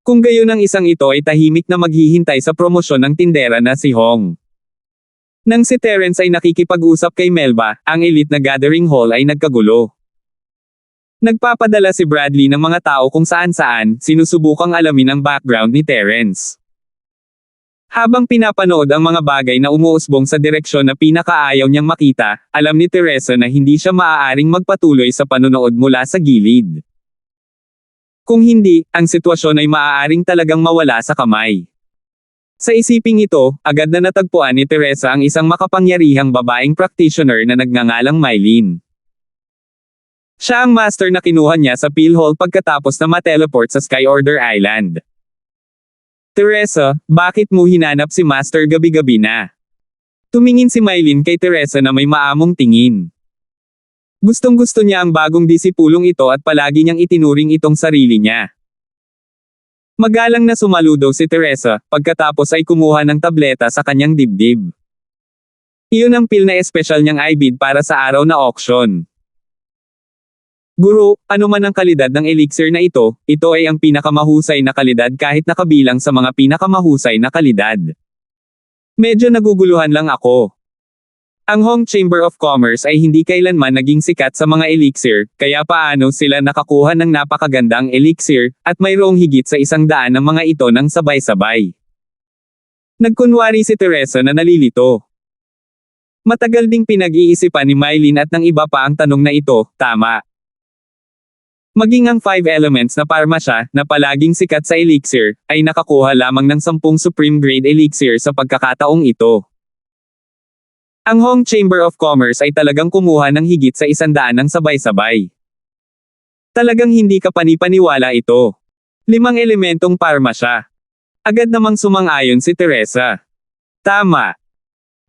Kung gayon ang isang ito ay tahimik na maghihintay sa promosyon ng tindera na si Hong. Nang si Terence ay nakikipag-usap kay Melba, ang elite na gathering hall ay nagkagulo. Nagpapadala si Bradley ng mga tao kung saan-saan, sinusubukang alamin ang background ni Terence. Habang pinapanood ang mga bagay na umuusbong sa direksyon na pinakaayaw niyang makita, alam ni Teresa na hindi siya maaaring magpatuloy sa panonood mula sa gilid. Kung hindi, ang sitwasyon ay maaaring talagang mawala sa kamay. Sa isiping ito, agad na natagpuan ni Teresa ang isang makapangyarihang babaeng practitioner na nagngangalang Mylene. Siya ang master na kinuha niya sa PhilHall pagkatapos na ma-teleport sa Sky Order Island. Teresa, bakit mo hinanap si Master gabi-gabi na? Tumingin si Mylene kay Teresa na may maamong tingin. Gustong-gusto niya ang bagong disipulong ito at palagi niyang itinuring itong sarili niya. Magalang na sumaludo si Teresa, pagkatapos ay kumuha ng tableta sa kanyang dibdib. Iyon ang pil na espesyal niyang ibid para sa araw na auction. Guro, ano man ang kalidad ng elixir na ito ay ang pinakamahusay na kalidad kahit nakabilang sa mga pinakamahusay na kalidad. Medyo naguguluhan lang ako. Ang Hong Chamber of Commerce ay hindi kailanman naging sikat sa mga elixir, kaya paano sila nakakuha ng napakagandang elixir, at mayroong higit sa 100 ng mga ito ng sabay-sabay. Nagkunwari si Teresa na nalilito. Matagal ding pinag-iisipan ni Mylene at ng iba pa ang tanong na ito, tama. Maging ang 5 elements na parma siya, na palaging sikat sa elixir, ay nakakuha lamang ng 10 supreme grade elixir sa pagkakataong ito. Ang Hong Chamber of Commerce ay talagang kumuha ng higit sa 100 ng sabay-sabay. Talagang hindi ka panipaniwala ito. 5 elementong parma siya. Agad namang sumang-ayon si Teresa. Tama.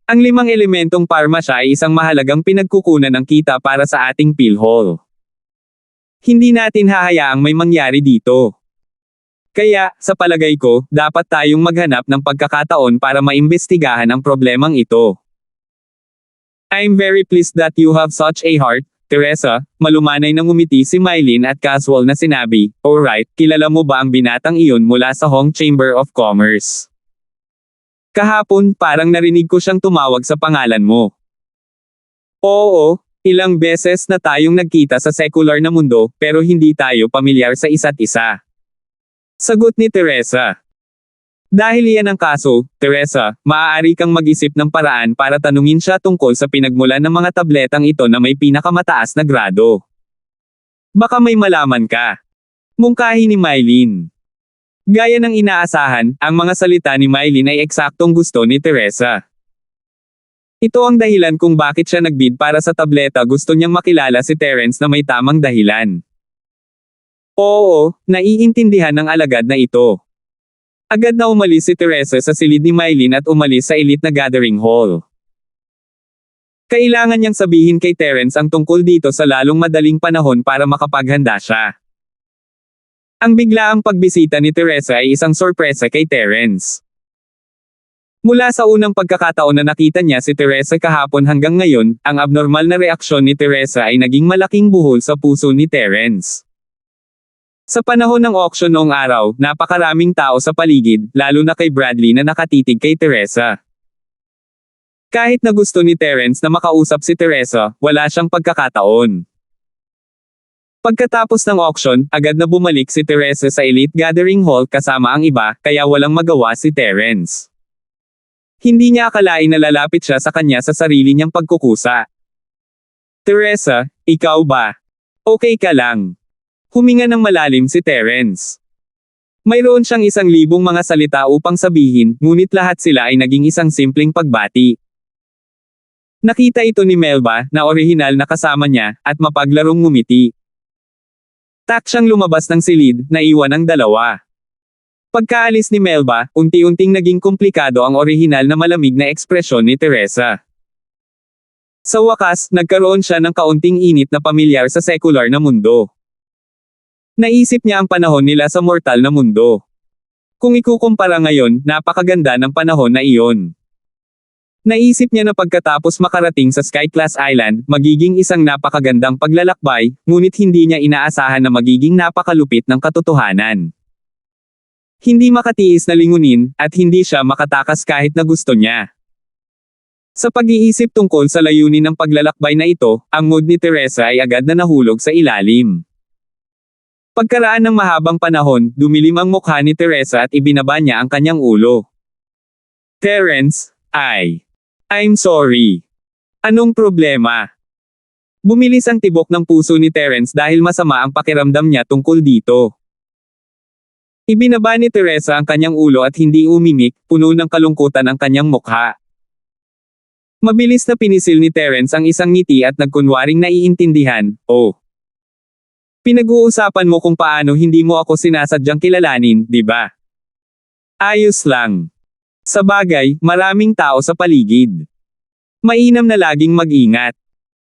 Ang 5 elementong parma siya ay isang mahalagang pinagkukunan ng kita para sa ating PhilHol. Hindi natin hahayaang may mangyari dito. Kaya, sa palagay ko, dapat tayong maghanap ng pagkakataon para maimbestigahan ang problemang ito. I'm very pleased that you have such a heart, Teresa. Malumanay na ngumiti si Mylene at casual na sinabi, alright, kilala mo ba ang binatang iyon mula sa Hong Chamber of Commerce? Kahapon, parang narinig ko siyang tumawag sa pangalan mo. Oo, ilang beses na tayong nagkita sa secular na mundo, pero hindi tayo pamilyar sa isa't isa. Sagot ni Teresa. Dahil iyan ang kaso, Teresa, maaari kang mag-isip ng paraan para tanungin siya tungkol sa pinagmulan ng mga tabletang ito na may pinakamataas na grado. Baka may malaman ka. Mungkahi ni Mylene. Gaya ng inaasahan, ang mga salita ni Mylene ay eksaktong gusto ni Teresa. Ito ang dahilan kung bakit siya nagbid para sa tableta. Gusto niyang makilala si Terence na may tamang dahilan. Oo, naiintindihan ng alagad na ito. Agad na umalis si Teresa sa silid ni Mylene at umalis sa elite na gathering hall. Kailangan niyang sabihin kay Terence ang tungkol dito sa lalong madaling panahon para makapaghanda siya. Ang biglaang pagbisita ni Teresa ay isang sorpresa kay Terence. Mula sa unang pagkakataon na nakita niya si Teresa kahapon hanggang ngayon, ang abnormal na reaksyon ni Teresa ay naging malaking buhol sa puso ni Terence. Sa panahon ng auction noong araw, napakaraming tao sa paligid, lalo na kay Bradley na nakatitig kay Teresa. Kahit na gusto ni Terence na makausap si Teresa, wala siyang pagkakataon. Pagkatapos ng auction, agad na bumalik si Teresa sa Elite Gathering Hall kasama ang iba, kaya walang magawa si Terence. Hindi niya akalain na lalapit siya sa kanya sa sarili niyang pagkukusa. Teresa, ikaw ba? Okay ka lang? Huminga ng malalim si Terence. Mayroon siyang 1,000 mga salita upang sabihin, ngunit lahat sila ay naging isang simpleng pagbati. Nakita ito ni Melba, na orihinal na kasama niya, at mapaglarong ngumiti. Tak siyang lumabas ng silid, naiwan ang dalawa. Pagkaalis ni Melba, unti-unting naging komplikado ang orihinal na malamig na ekspresyon ni Teresa. Sa wakas, nagkaroon siya ng kaunting init na pamilyar sa secular na mundo. Naisip niya ang panahon nila sa mortal na mundo. Kung ikukumpara ngayon, napakaganda ng panahon na iyon. Naisip niya na pagkatapos makarating sa Sky Class Island, magiging isang napakagandang paglalakbay, ngunit hindi niya inaasahan na magiging napakalupit ng katotohanan. Hindi makatiis na lingunin, at hindi siya makatakas kahit na gusto niya. Sa pag-iisip tungkol sa layunin ng paglalakbay na ito, ang mood ni Teresa ay agad na nahulog sa ilalim. Pagkaraan ng mahabang panahon, dumilim ang mukha ni Teresa at ibinaba niya ang kanyang ulo. Terence, I'm sorry. Anong problema? Bumilis ang tibok ng puso ni Terence dahil masama ang pakiramdam niya tungkol dito. Ibinaba ni Teresa ang kanyang ulo at hindi umimik, puno ng kalungkutan ang kanyang mukha. Mabilis na pinisil ni Terence ang isang ngiti at nagkunwaring naiintindihan, oh. Pinag-uusapan mo kung paano hindi mo ako sinasadyang kilalanin, di ba? Ayos lang. Sa bagay, maraming tao sa paligid. Mainam na laging mag-ingat.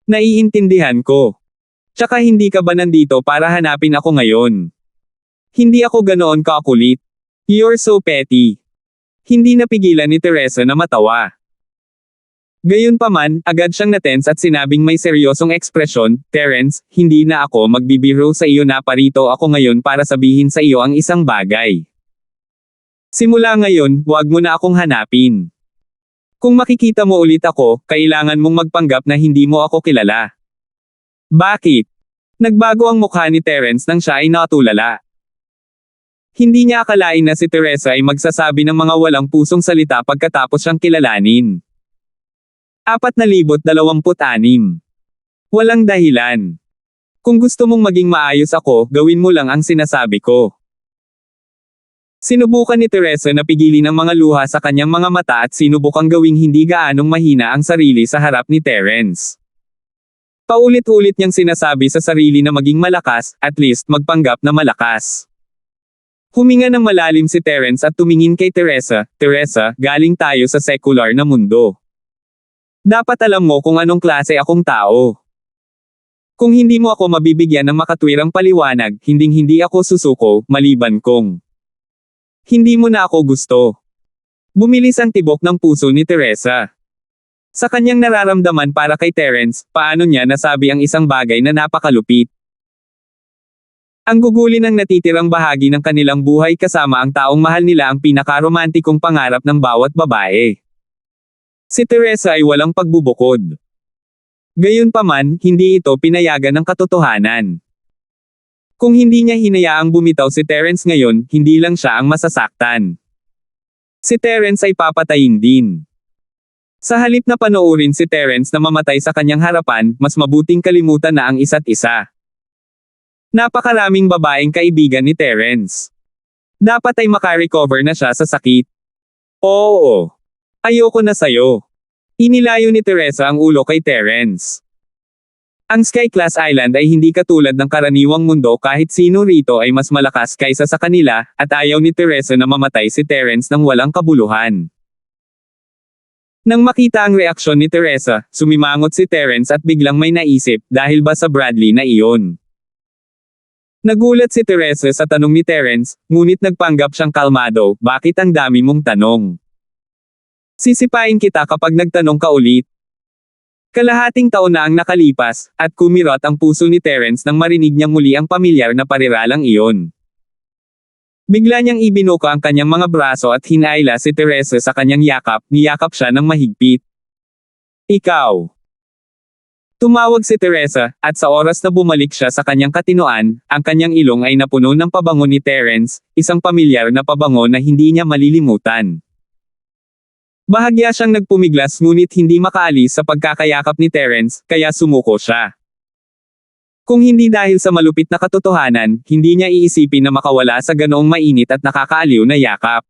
Naiintindihan ko. Tsaka hindi ka ba nandito para hanapin ako ngayon? Hindi ako ganoon kakulit. You're so petty. Hindi napigilan ni Teresa na matawa. Gayunpaman, agad siyang natense at sinabing may seryosong ekspresyon, Terence, hindi na ako magbibiro sa iyo na parito ako ngayon para sabihin sa iyo ang isang bagay. Simula ngayon, huwag mo na akong hanapin. Kung makikita mo ulit ako, kailangan mong magpanggap na hindi mo ako kilala. Bakit? Nagbago ang mukha ni Terence nang siya ay natulala. Hindi niya akalain na si Teresa ay magsasabi ng mga walang pusong salita pagkatapos siyang kilalanin. 4,026. Walang dahilan. Kung gusto mong maging maayos ako, gawin mo lang ang sinasabi ko. Sinubukan ni Teresa na pigilin ang mga luha sa kanyang mga mata at sinubukang gawing hindi gaanong mahina ang sarili sa harap ni Terence. Paulit-ulit niyang sinasabi sa sarili na maging malakas, at least magpanggap na malakas. Huminga ng malalim si Terence at tumingin kay Teresa. Teresa, galing tayo sa secular na mundo. Dapat alam mo kung anong klase akong tao. Kung hindi mo ako mabibigyan ng makatwirang paliwanag, hinding-hindi ako susuko, maliban kung hindi mo na ako gusto. Bumilis ang tibok ng puso ni Teresa. Sa kanyang nararamdaman para kay Terence, paano niya nasabi ang isang bagay na napakalupit. Ang gugulin ng natitirang bahagi ng kanilang buhay kasama ang taong mahal nila ang pinakaromantikong pangarap ng bawat babae. Si Teresa ay walang pagbubukod. Gayunpaman, hindi ito pinayagan ng katotohanan. Kung hindi niya hinayaang bumitaw si Terence ngayon, hindi lang siya ang masasaktan. Si Terence ay papatayin din. Sa halip na panoorin si Terence na mamatay sa kanyang harapan, mas mabuting kalimutan na ang isa't isa. Napakaraming babaeng kaibigan ni Terence. Dapat ay makarecover na siya sa sakit. Oo. Ayoko na sayo. Inilayo ni Teresa ang ulo kay Terence. Ang Sky Class Island ay hindi katulad ng karaniwang mundo kahit sino rito ay mas malakas kaysa sa kanila, at ayaw ni Teresa na mamatay si Terence nang walang kabuluhan. Nang makita ang reaksyon ni Teresa, sumimangot si Terence at biglang may naisip, dahil ba sa Bradley na iyon? Nagulat si Teresa sa tanong ni Terence, ngunit nagpanggap siyang kalmado, bakit ang dami mong tanong? Sisipain kita kapag nagtanong ka ulit. Kalahating taon na ang nakalipas, at kumirot ang puso ni Terence nang marinig niyang muli ang pamilyar na pariralang iyon. Bigla niyang ibinuka ang kanyang mga braso at hinaila si Teresa sa kanyang yakap, niyakap siya ng mahigpit. Ikaw. Tumawag si Teresa, at sa oras na bumalik siya sa kanyang katinoan, ang kanyang ilong ay napuno ng pabango ni Terence, isang pamilyar na pabango na hindi niya malilimutan. Bahagya siyang nagpumiglas ngunit hindi makaalis sa pagkakayakap ni Terence, kaya sumuko siya. Kung hindi dahil sa malupit na katotohanan, hindi niya iisipin na makawala sa ganoong mainit at nakakaaliw na yakap.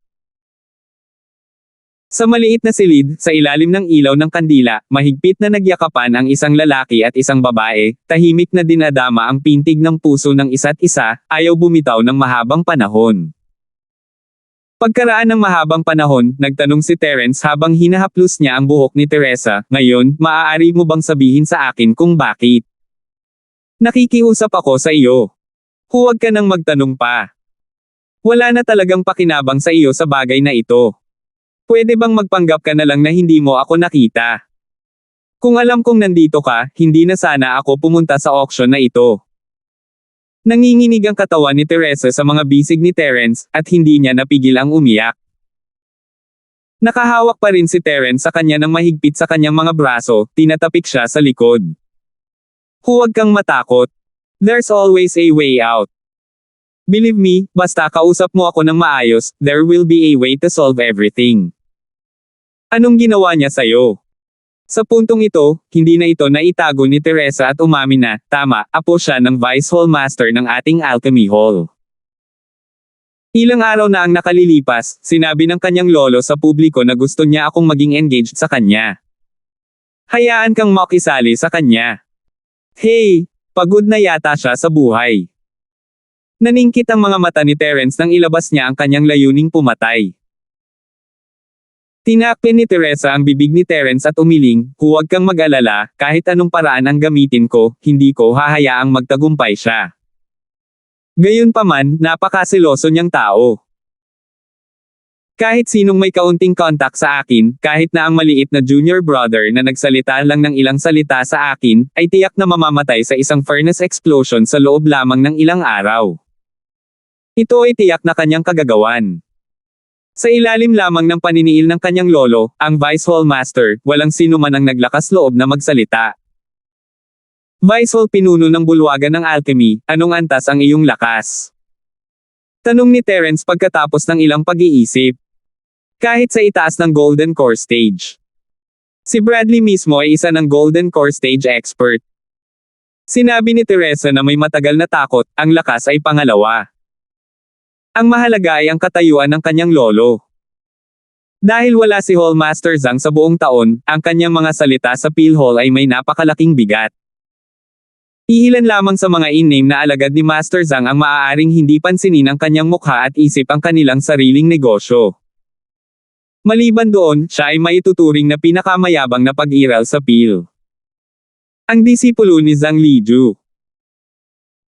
Sa maliit na silid, sa ilalim ng ilaw ng kandila, mahigpit na nagyakapan ang isang lalaki at isang babae, tahimik na dinadama ang pintig ng puso ng isa't isa, ayaw bumitaw ng mahabang panahon. Pagkaraan ng mahabang panahon, nagtanong si Terence habang hinahaplos niya ang buhok ni Teresa, ngayon, maaari mo bang sabihin sa akin kung bakit? Nakikiusap ako sa iyo. Huwag ka nang magtanong pa. Wala na talagang pakinabang sa iyo sa bagay na ito. Pwede bang magpanggap ka na lang na hindi mo ako nakita? Kung alam kong nandito ka, hindi na sana ako pumunta sa auction na ito. Nanginginig ang katawan ni Teresa sa mga bisig ni Terence, at hindi niya napigil ang umiyak. Nakahawak pa rin si Terence sa kanya ng mahigpit sa kanyang mga braso, tinatapik siya sa likod. Huwag kang matakot. There's always a way out. Believe me, basta kausap mo ako ng maayos, there will be a way to solve everything. Anong ginawa niya sa'yo? Sa puntong ito, hindi na ito naitago ni Teresa at umamin na, tama, apo siya ng Vice Hall Master ng ating Alchemy Hall. Ilang araw na ang nakalilipas, sinabi ng kanyang lolo sa publiko na gusto niya akong maging engaged sa kanya. Hayaan kang makisali sa kanya. Hey, pagod na yata siya sa buhay. Naningkit ang mga mata ni Terence nang ilabas niya ang kanyang layuning pumatay. Tinakpin ni Teresa ang bibig ni Terence at umiling, huwag kang mag-alala, kahit anong paraan ang gamitin ko, hindi ko hahayaang magtagumpay siya. Gayunpaman, napakasiloso niyang tao. Kahit sinong may kaunting contact sa akin, kahit na ang maliit na junior brother na nagsalita lang ng ilang salita sa akin, ay tiyak na mamamatay sa isang furnace explosion sa loob lamang ng ilang araw. Ito ay tiyak na kanyang kagagawan. Sa ilalim lamang ng paniniil ng kanyang lolo, ang Vice Hall Master, walang sino man ang naglakas loob na magsalita. Vice Hall pinuno ng bulwagan ng alchemy, anong antas ang iyong lakas? Tanong ni Terence pagkatapos ng ilang pag-iisip. Kahit sa itaas ng Golden Core Stage. Si Bradley mismo ay isa ng Golden Core Stage expert. Sinabi ni Teresa na may matagal na takot, ang lakas ay pangalawa. Ang mahalaga ay ang katayuan ng kanyang lolo. Dahil wala si Hall Master Zhang sa buong taon, ang kanyang mga salita sa Peel Hall ay may napakalaking bigat. Iilan lamang sa mga in-name na alagad ni Master Zhang ang maaaring hindi pansinin ang kanyang mukha at isip ang kanilang sariling negosyo. Maliban doon, siya ay maituturing na pinakamayabang na pag-iral sa Peel. Ang disipulo ni Zhang Liju.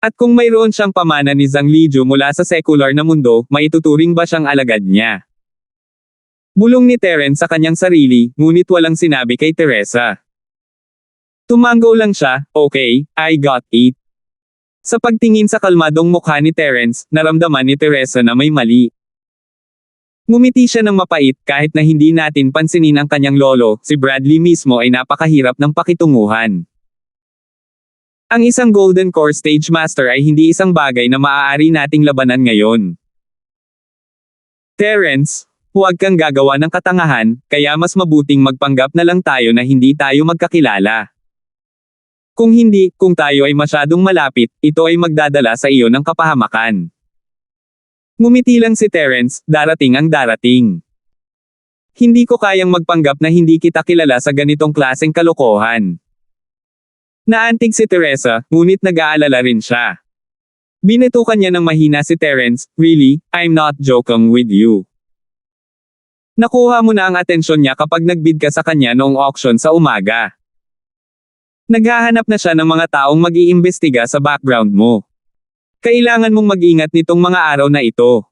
At kung mayroon siyang pamana ni Zhang Liju mula sa secular na mundo, maituturing ba siyang alagad niya? Bulong ni Terence sa kanyang sarili, ngunit walang sinabi kay Teresa. Tumango lang siya, okay, I got it. Sa pagtingin sa kalmadong mukha ni Terence, naramdaman ni Teresa na may mali. Ngumiti siya ng mapait kahit na hindi natin pansinin ang kanyang lolo, si Bradley mismo ay napakahirap ng pakitunguhan. Ang isang Golden Core Stage Master ay hindi isang bagay na maaari nating labanan ngayon. Terence, huwag kang gagawa ng katangahan, kaya mas mabuting magpanggap na lang tayo na hindi tayo magkakilala. Kung hindi, kung tayo ay masyadong malapit, ito ay magdadala sa iyo ng kapahamakan. Ngumiti lang si Terence, darating ang darating. Hindi ko kayang magpanggap na hindi kita kilala sa ganitong klaseng kalokohan. Naantig si Teresa, ngunit nag-aalala rin siya. Binitukan niya ng mahina si Terence, really, I'm not joking with you. Nakuha mo na ang atensyon niya kapag nagbid ka sa kanya noong auction sa umaga. Naghahanap na siya ng mga taong mag-iimbestiga sa background mo. Kailangan mong mag-ingat nitong mga araw na ito.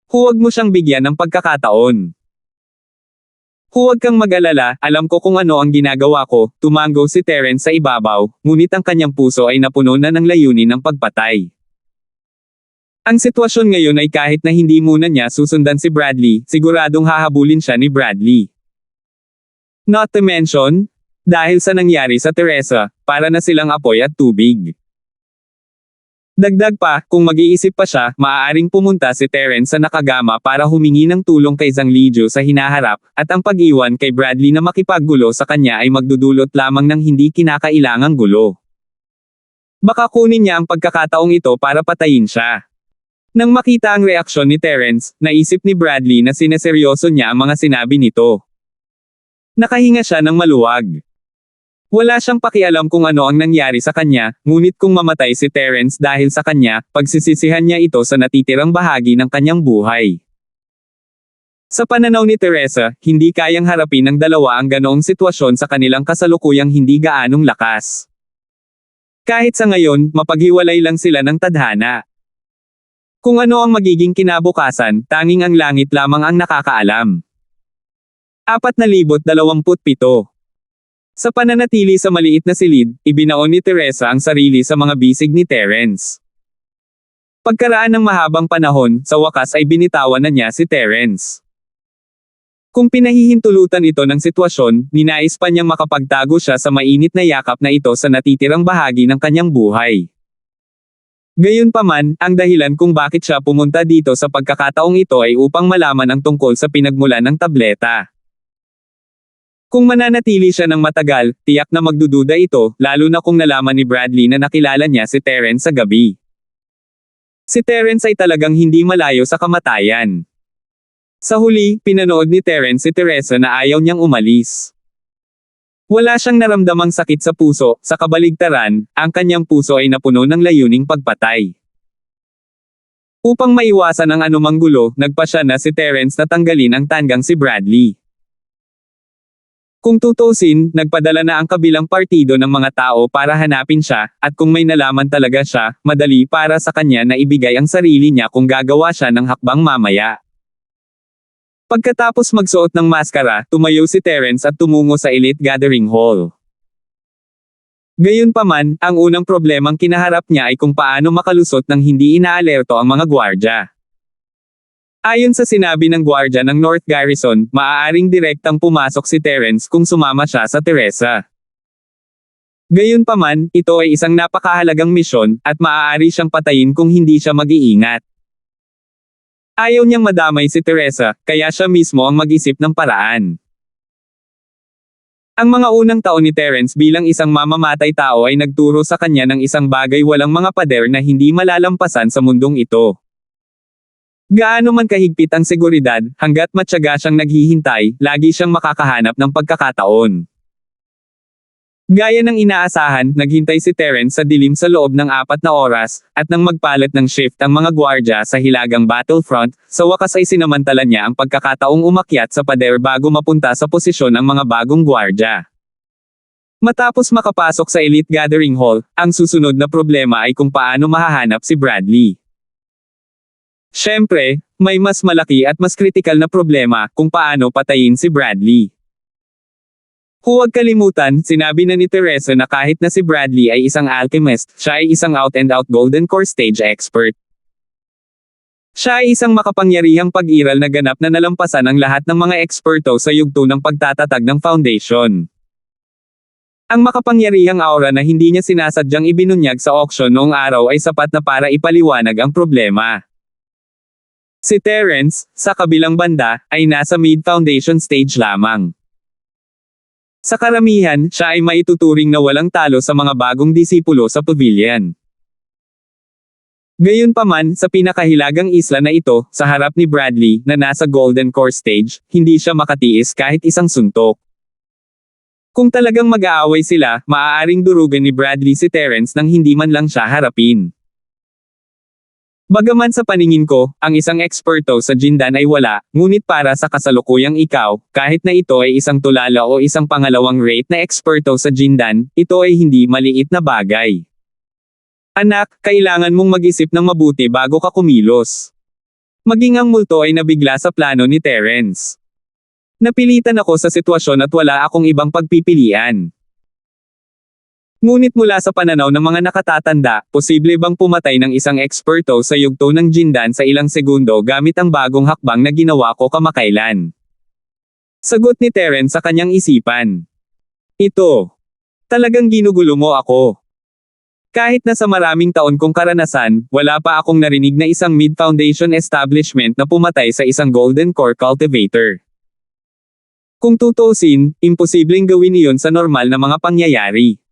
Huwag mo siyang bigyan ng pagkakataon. Huwag kang mag-alala, alam ko kung ano ang ginagawa ko, tumango si Terence sa ibabaw, ngunit ang kanyang puso ay napuno na ng layunin ng pagpatay. Ang sitwasyon ngayon ay kahit na hindi muna niya susundan si Bradley, siguradong hahabulin siya ni Bradley. Not to mention, dahil sa nangyari sa Teresa, para na silang apoy at tubig. Dagdag pa, kung mag-iisip pa siya, maaaring pumunta si Terence sa Nakagama para humingi ng tulong kay Zhang Liju sa hinaharap, at ang pag-iwan kay Bradley na makipaggulo sa kanya ay magdudulot lamang ng hindi kinakailangang gulo. Baka kunin niya ang pagkakataong ito para patayin siya. Nang makita ang reaksyon ni Terence, naisip ni Bradley na sineseryoso niya ang mga sinabi nito. Nakahinga siya ng maluwag. Wala siyang pakialam kung ano ang nangyari sa kanya, ngunit kung mamatay si Terence dahil sa kanya, pagsisisihan niya ito sa natitirang bahagi ng kanyang buhay. Sa pananaw ni Teresa, hindi kayang harapin ng dalawa ang ganoong sitwasyon sa kanilang kasalukuyang hindi gaanong lakas. Kahit sa ngayon, mapaghiwalay lang sila ng tadhana. Kung ano ang magiging kinabukasan, tanging ang langit lamang ang nakakaalam. 4,027 Sa pananatili sa maliit na silid, ibinaon ni Teresa ang sarili sa mga bisig ni Terence. Pagkaraan ng mahabang panahon, sa wakas ay binitawan na niya si Terence. Kung pinahihintulutan ito ng sitwasyon, ninais pa niyang makapagtago siya sa mainit na yakap na ito sa natitirang bahagi ng kanyang buhay. Gayunpaman, ang dahilan kung bakit siya pumunta dito sa pagkakataong ito ay upang malaman ang tungkol sa pinagmulan ng tableta. Kung mananatili siya ng matagal, tiyak na magdududa ito, lalo na kung nalaman ni Bradley na nakilala niya si Terence sa gabi. Si Terence ay talagang hindi malayo sa kamatayan. Sa huli, pinanood ni Terence si Teresa na ayaw niyang umalis. Wala siyang naramdamang sakit sa puso, sa kabaligtaran, ang kanyang puso ay napuno ng layuning pagpatay. Upang maiwasan ang anumang gulo, nagpasya na si Terence na tanggalin ang tanggang si Bradley. Kung tutusin, nagpadala na ang kabilang partido ng mga tao para hanapin siya, at kung may nalaman talaga siya, madali para sa kanya na ibigay ang sarili niya kung gagawa siya ng hakbang mamaya. Pagkatapos magsuot ng maskara, tumayo si Terence at tumungo sa Elite Gathering Hall. Gayunpaman, ang unang problemang kinaharap niya ay kung paano makalusot nang hindi inaalerto ang mga gwardya. Ayon sa sinabi ng gwardya ng North Garrison, maaaring direktang pumasok si Terence kung sumama siya sa Teresa. Gayunpaman, ito ay isang napakahalagang misyon, at maaari siyang patayin kung hindi siya mag-iingat. Ayaw niyang madamay si Teresa, kaya siya mismo ang mag-isip ng paraan. Ang mga unang taon ni Terence bilang isang mamamatay tao ay nagturo sa kanya ng isang bagay walang mga pader na hindi malalampasan sa mundong ito. Gaano man kahigpit ang seguridad, hanggat matyaga siyang naghihintay, lagi siyang makakahanap ng pagkakataon. Gaya ng inaasahan, naghintay si Terence sa dilim sa loob ng 4 na oras, at nang magpalit ng shift ang mga gwardya sa hilagang battlefront, sa wakas ay sinamantala niya ang pagkakataong umakyat sa pader bago mapunta sa posisyon ang mga bagong gwardya. Matapos makapasok sa Elite Gathering Hall, ang susunod na problema ay kung paano mahahanap si Bradley. Siyempre, may mas malaki at mas kritikal na problema kung paano patayin si Bradley. Huwag kalimutan, sinabi na ni Teresa na kahit na si Bradley ay isang alchemist, siya ay isang out-and-out Golden Core stage expert. Siya ay isang makapangyarihang pag-iral na ganap na nalampasan ang lahat ng mga eksperto sa yugto ng pagtatatag ng foundation. Ang makapangyarihang aura na hindi niya sinasadyang ibinunyag sa auction noong araw ay sapat na para ipaliwanag ang problema. Si Terence, sa kabilang banda, ay nasa mid-foundation stage lamang. Sa karamihan, siya ay maituturing na walang talo sa mga bagong disipulo sa pavilion. Gayunpaman, sa pinakahilagang isla na ito, sa harap ni Bradley, na nasa Golden Core stage, hindi siya makatiis kahit isang suntok. Kung talagang mag-aaway sila, maaaring durugan ni Bradley si Terence nang hindi man lang siya harapin. Bagaman sa paningin ko, ang isang eksperto sa Jindan ay wala, ngunit para sa kasalukuyang ikaw, kahit na ito ay isang tulala o isang pangalawang rate na eksperto sa Jindan, ito ay hindi maliit na bagay. Anak, kailangan mong mag-isip ng mabuti bago ka kumilos. Maging ang multo ay nabigla sa plano ni Terence. Napilitan ako sa sitwasyon at wala akong ibang pagpipilian. Ngunit mula sa pananaw ng mga nakatatanda, posible bang pumatay ng isang eksperto sa yugto ng Jindan sa ilang segundo gamit ang bagong hakbang na ginawa ko kamakailan? Sagot ni Terence sa kanyang isipan. Ito. Talagang ginugulo mo ako. Kahit na sa maraming taon kong karanasan, wala pa akong narinig na isang mid-foundation establishment na pumatay sa isang Golden Core cultivator. Kung tutuusin, imposibleng gawin iyon sa normal na mga pangyayari.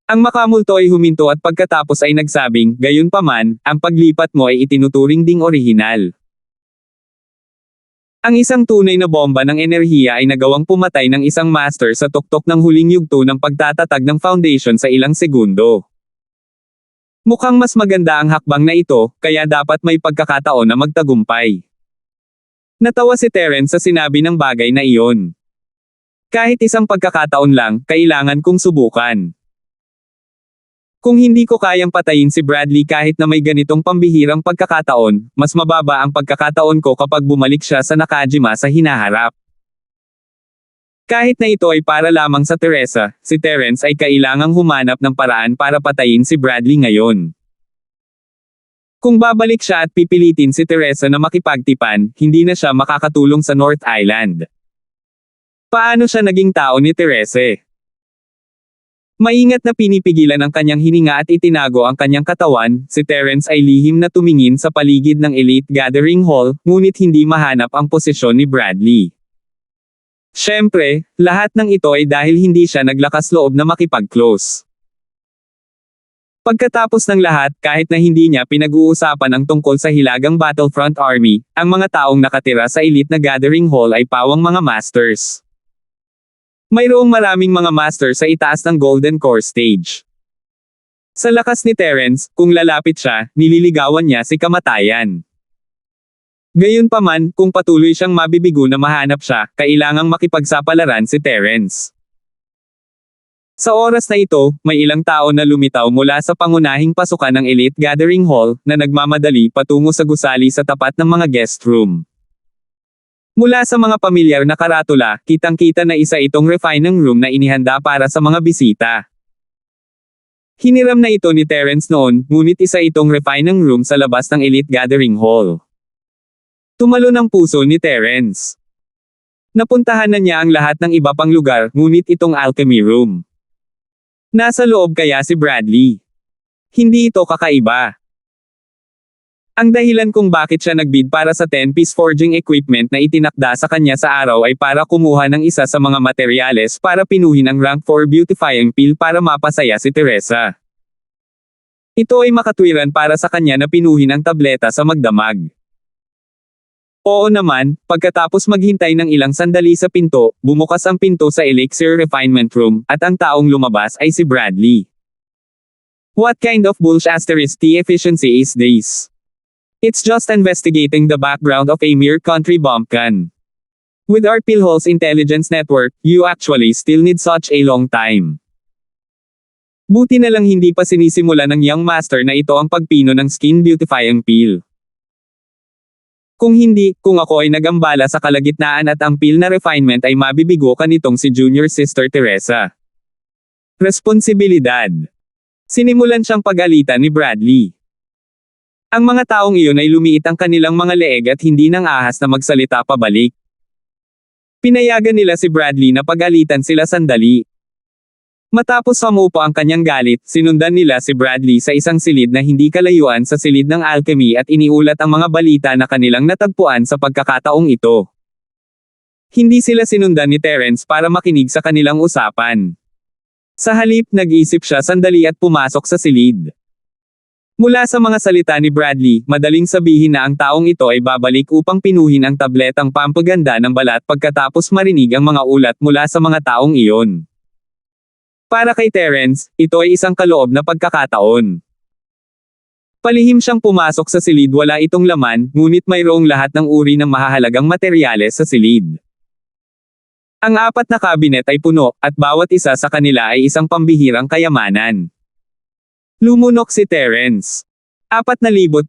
Ang makamulto ay huminto at pagkatapos ay nagsabing, gayunpaman, ang paglipat mo ay itinuturing ding orihinal. Ang isang tunay na bomba ng enerhiya ay nagawang pumatay ng isang master sa tuktok ng huling yugto ng pagtatatag ng foundation sa ilang segundo. Mukhang mas maganda ang hakbang na ito, kaya dapat may pagkakataon na magtagumpay. Natawa si Terence sa sinabi ng bagay na iyon. Kahit isang pagkakataon lang, kailangan kong subukan. Kung hindi ko kayang patayin si Bradley kahit na may ganitong pambihirang pagkakataon, mas mababa ang pagkakataon ko kapag bumalik siya sa Nakajima sa hinaharap. Kahit na ito ay para lamang sa Teresa, si Terence ay kailangang humanap ng paraan para patayin si Bradley ngayon. Kung babalik siya at pipilitin si Teresa na makipagtipan, hindi na siya makakatulong sa North Island. Paano siya naging tao ni Teresa? Maingat na pinipigilan ang kanyang hininga at itinago ang kanyang katawan, si Terence ay lihim na tumingin sa paligid ng Elite Gathering Hall, ngunit hindi mahanap ang posisyon ni Bradley. Siyempre, lahat ng ito ay dahil hindi siya naglakas loob na makipag-close. Pagkatapos ng lahat, kahit na hindi niya pinag-uusapan ang tungkol sa hilagang Battlefront Army, ang mga taong nakatira sa Elite na Gathering Hall ay pawang mga masters. Mayroong maraming mga master sa itaas ng Golden Core stage. Sa lakas ni Terence, kung lalapit siya, nililigawan niya si kamatayan. Gayunpaman, kung patuloy siyang mabibigo na mahanap siya, kailangang makipagsapalaran si Terence. Sa oras na ito, may ilang tao na lumitaw mula sa pangunahing pasukan ng Elite Gathering Hall, na nagmamadali patungo sa gusali sa tapat ng mga guest room. Mula sa mga pamilyar na karatula, kitang-kita na isa itong refining room na inihanda para sa mga bisita. Hiniram na ito ni Terence noon, ngunit isa itong refining room sa labas ng Elite Gathering Hall. Tumalo ng puso ni Terence. Napuntahan na niya ang lahat ng iba pang lugar, ngunit itong alchemy room. Nasa loob kaya si Bradley? Hindi ito kakaiba. Ang dahilan kung bakit siya nagbid para sa 10-piece forging equipment na itinakda sa kanya sa araw ay para kumuha ng isa sa mga materyales para pinuhin ang rank 4 beautifying pill para mapasaya si Teresa. Ito ay makatwiran para sa kanya na pinuhin ang tableta sa magdamag. Oo naman, pagkatapos maghintay ng ilang sandali sa pinto, bumukas ang pinto sa Elixir Refinement Room, at ang taong lumabas ay si Bradley. What kind of bullshit efficiency is this? It's just investigating the background of a mere country bumpkin. With our Pillholes intelligence network, you actually still need such a long time. Buti na lang hindi pa sinisimula ng young master na ito ang pagpino ng skin beautifying pill. Kung hindi, kung ako ay nagambala sa kalagitnaan at ang pill na refinement ay mabibigo ka nitong si Junior Sister Teresa. Responsibilidad. Sinimulan siyang pagalitan ni Bradley. Ang mga taong iyon ay lumiit ang kanilang mga leeg at hindi nang ahas na magsalita pabalik. Pinayagan nila si Bradley na pagalitan sila sandali. Matapos hamupa ang kanyang galit, sinundan nila si Bradley sa isang silid na hindi kalayuan sa silid ng alchemy at iniulat ang mga balita na kanilang natagpuan sa pagkakataong ito. Hindi sila sinundan ni Terence para makinig sa kanilang usapan. Sa halip, nag-isip siya sandali at pumasok sa silid. Mula sa mga salita ni Bradley, madaling sabihin na ang taong ito ay babalik upang pinuhin ang tabletang pampaganda ng balat pagkatapos marinig ang mga ulat mula sa mga taong iyon. Para kay Terence, ito ay isang kaloob na pagkakataon. Palihim siyang pumasok sa silid, wala itong laman, ngunit mayroong lahat ng uri ng mahahalagang materyales sa silid. Ang 4 na kabinet ay puno, at bawat isa sa kanila ay isang pambihirang kayamanan. Lumunok si Terence. 4,028.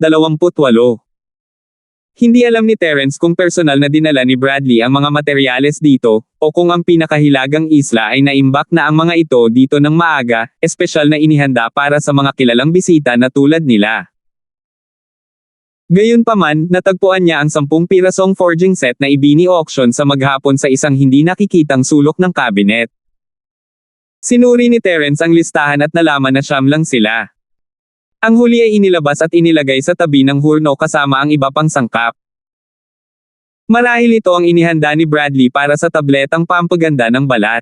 Hindi alam ni Terence kung personal na dinala ni Bradley ang mga materyales dito, o kung ang pinakahilagang isla ay naimbak na ang mga ito dito ng maaga, espesyal na inihanda para sa mga kilalang bisita na tulad nila. Gayunpaman, natagpuan niya ang 10 pirasong forging set na ibini-auction sa maghapon sa isang hindi nakikitang sulok ng kabinet. Sinuri ni Terence ang listahan at nalaman na 9 lang sila. Ang huli ay inilabas at inilagay sa tabi ng hurno kasama ang iba pang sangkap. Marahil ito ang inihanda ni Bradley para sa tabletang pampaganda ng balat.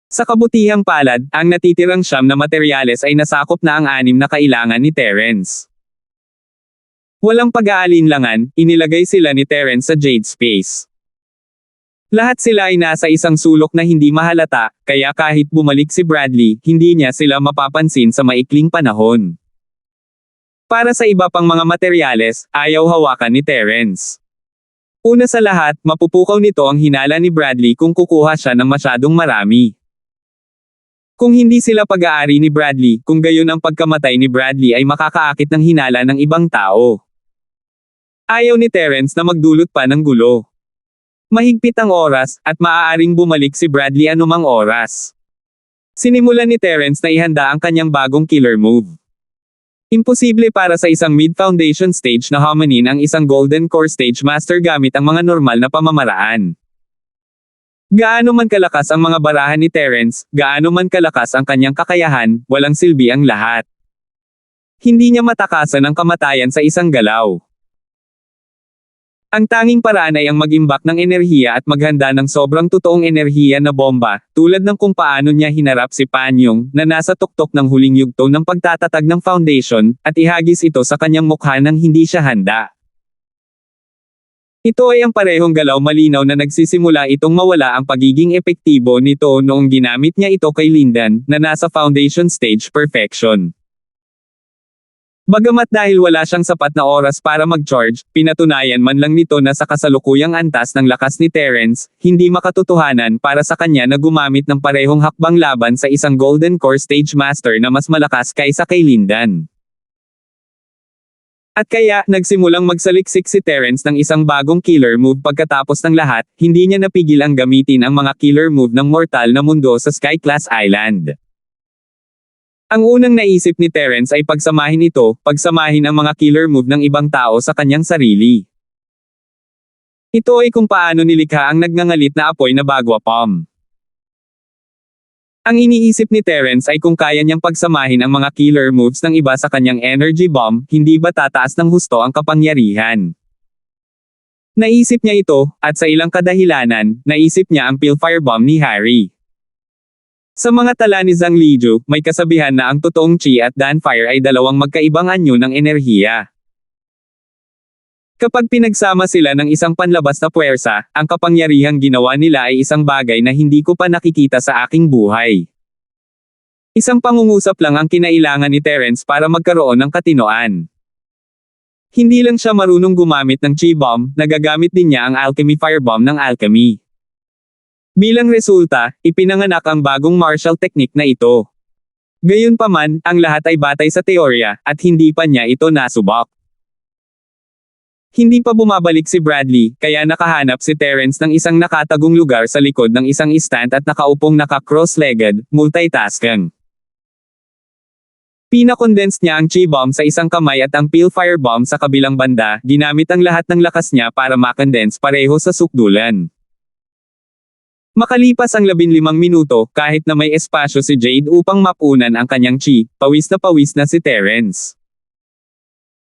Sa kabutihang palad, ang natitirang 9 na materyales ay nasakop na ang 6 na kailangan ni Terence. Walang pag-aalinlangan, inilagay sila ni Terence sa Jade Space. Lahat sila ay nasa isang sulok na hindi mahalata, kaya kahit bumalik si Bradley, hindi niya sila mapapansin sa maikling panahon. Para sa iba pang mga materyales, ayaw hawakan ni Terence. Una sa lahat, mapupukaw nito ang hinala ni Bradley kung kukuha siya ng masyadong marami. Kung hindi sila pag-aari ni Bradley, kung gayon ang pagkamatay ni Bradley ay makakaakit ng hinala ng ibang tao. Ayaw ni Terence na magdulot pa ng gulo. Mahigpit ang oras, at maaaring bumalik si Bradley anumang oras. Sinimulan ni Terence na ihanda ang kanyang bagong killer move. Imposible para sa isang mid-foundation stage na hominin ang isang golden core stage master gamit ang mga normal na pamamaraan. Gaano man kalakas ang mga barahan ni Terence, gaano man kalakas ang kanyang kakayahan, walang silbi ang lahat. Hindi niya matakasan ang kamatayan sa isang galaw. Ang tanging paraan ay ang mag-imbak ng enerhiya at maghanda ng sobrang totoong enerhiya na bomba, tulad ng kung paano niya hinarap si Panyong, na nasa tuktok ng huling yugto ng pagtatatag ng foundation, at ihagis ito sa kanyang mukha nang hindi siya handa. Ito ay ang parehong galaw malinaw na nagsisimula itong mawala ang pagiging epektibo nito noong ginamit niya ito kay Lindan, na nasa foundation stage perfection. Bagamat dahil wala siyang sapat na oras para mag-charge, pinatunayan man lang nito na sa kasalukuyang antas ng lakas ni Terence, hindi makatotohanan para sa kanya na gumamit ng parehong hakbang laban sa isang Golden Core Stage Master na mas malakas kaysa kay Lindan. At kaya, nagsimulang magsaliksik si Terence ng isang bagong killer move pagkatapos ng lahat, hindi niya napigil ang gamitin ang mga killer move ng mortal na mundo sa Sky Class Island. Ang unang naisip ni Terence ay pagsamahin ang mga killer move ng ibang tao sa kanyang sarili. Ito ay kung paano nilikha ang nagngangalit na apoy na bagwa bomb. Ang iniisip ni Terence ay kung kaya niyang pagsamahin ang mga killer moves ng iba sa kanyang energy bomb, hindi ba tataas ng husto ang kapangyarihan? Naisip niya ito, at sa ilang kadahilanan, naisip niya ang Pillfire Bomb ni Harry. Sa mga tala ni Zhang Liju, may kasabihan na ang totoong Chi at Danfire ay dalawang magkaibang anyo ng enerhiya. Kapag pinagsama sila ng isang panlabas na puwersa, ang kapangyarihang ginawa nila ay isang bagay na hindi ko pa nakikita sa aking buhay. Isang pangungusap lang ang kinailangan ni Terence para magkaroon ng katinoan. Hindi lang siya marunong gumamit ng Chi Bomb, nagagamit din niya ang Alchemy Firebomb ng Alchemy. Bilang resulta, ipinanganak ang bagong martial technique na ito. Gayunpaman, ang lahat ay batay sa teorya, at hindi pa niya ito nasubok. Hindi pa bumabalik si Bradley, kaya nakahanap si Terence ng isang nakatagong lugar sa likod ng isang stand at nakaupong naka-cross-legged, multitasking. Pinakondense niya ang Chi Bomb sa isang kamay at ang Pillfire Bomb sa kabilang banda, ginamit ang lahat ng lakas niya para makondense pareho sa sukdulan. Makalipas ang 15 minuto, kahit na may espasyo si Jade upang mapunan ang kanyang Chi, pawis na si Terence.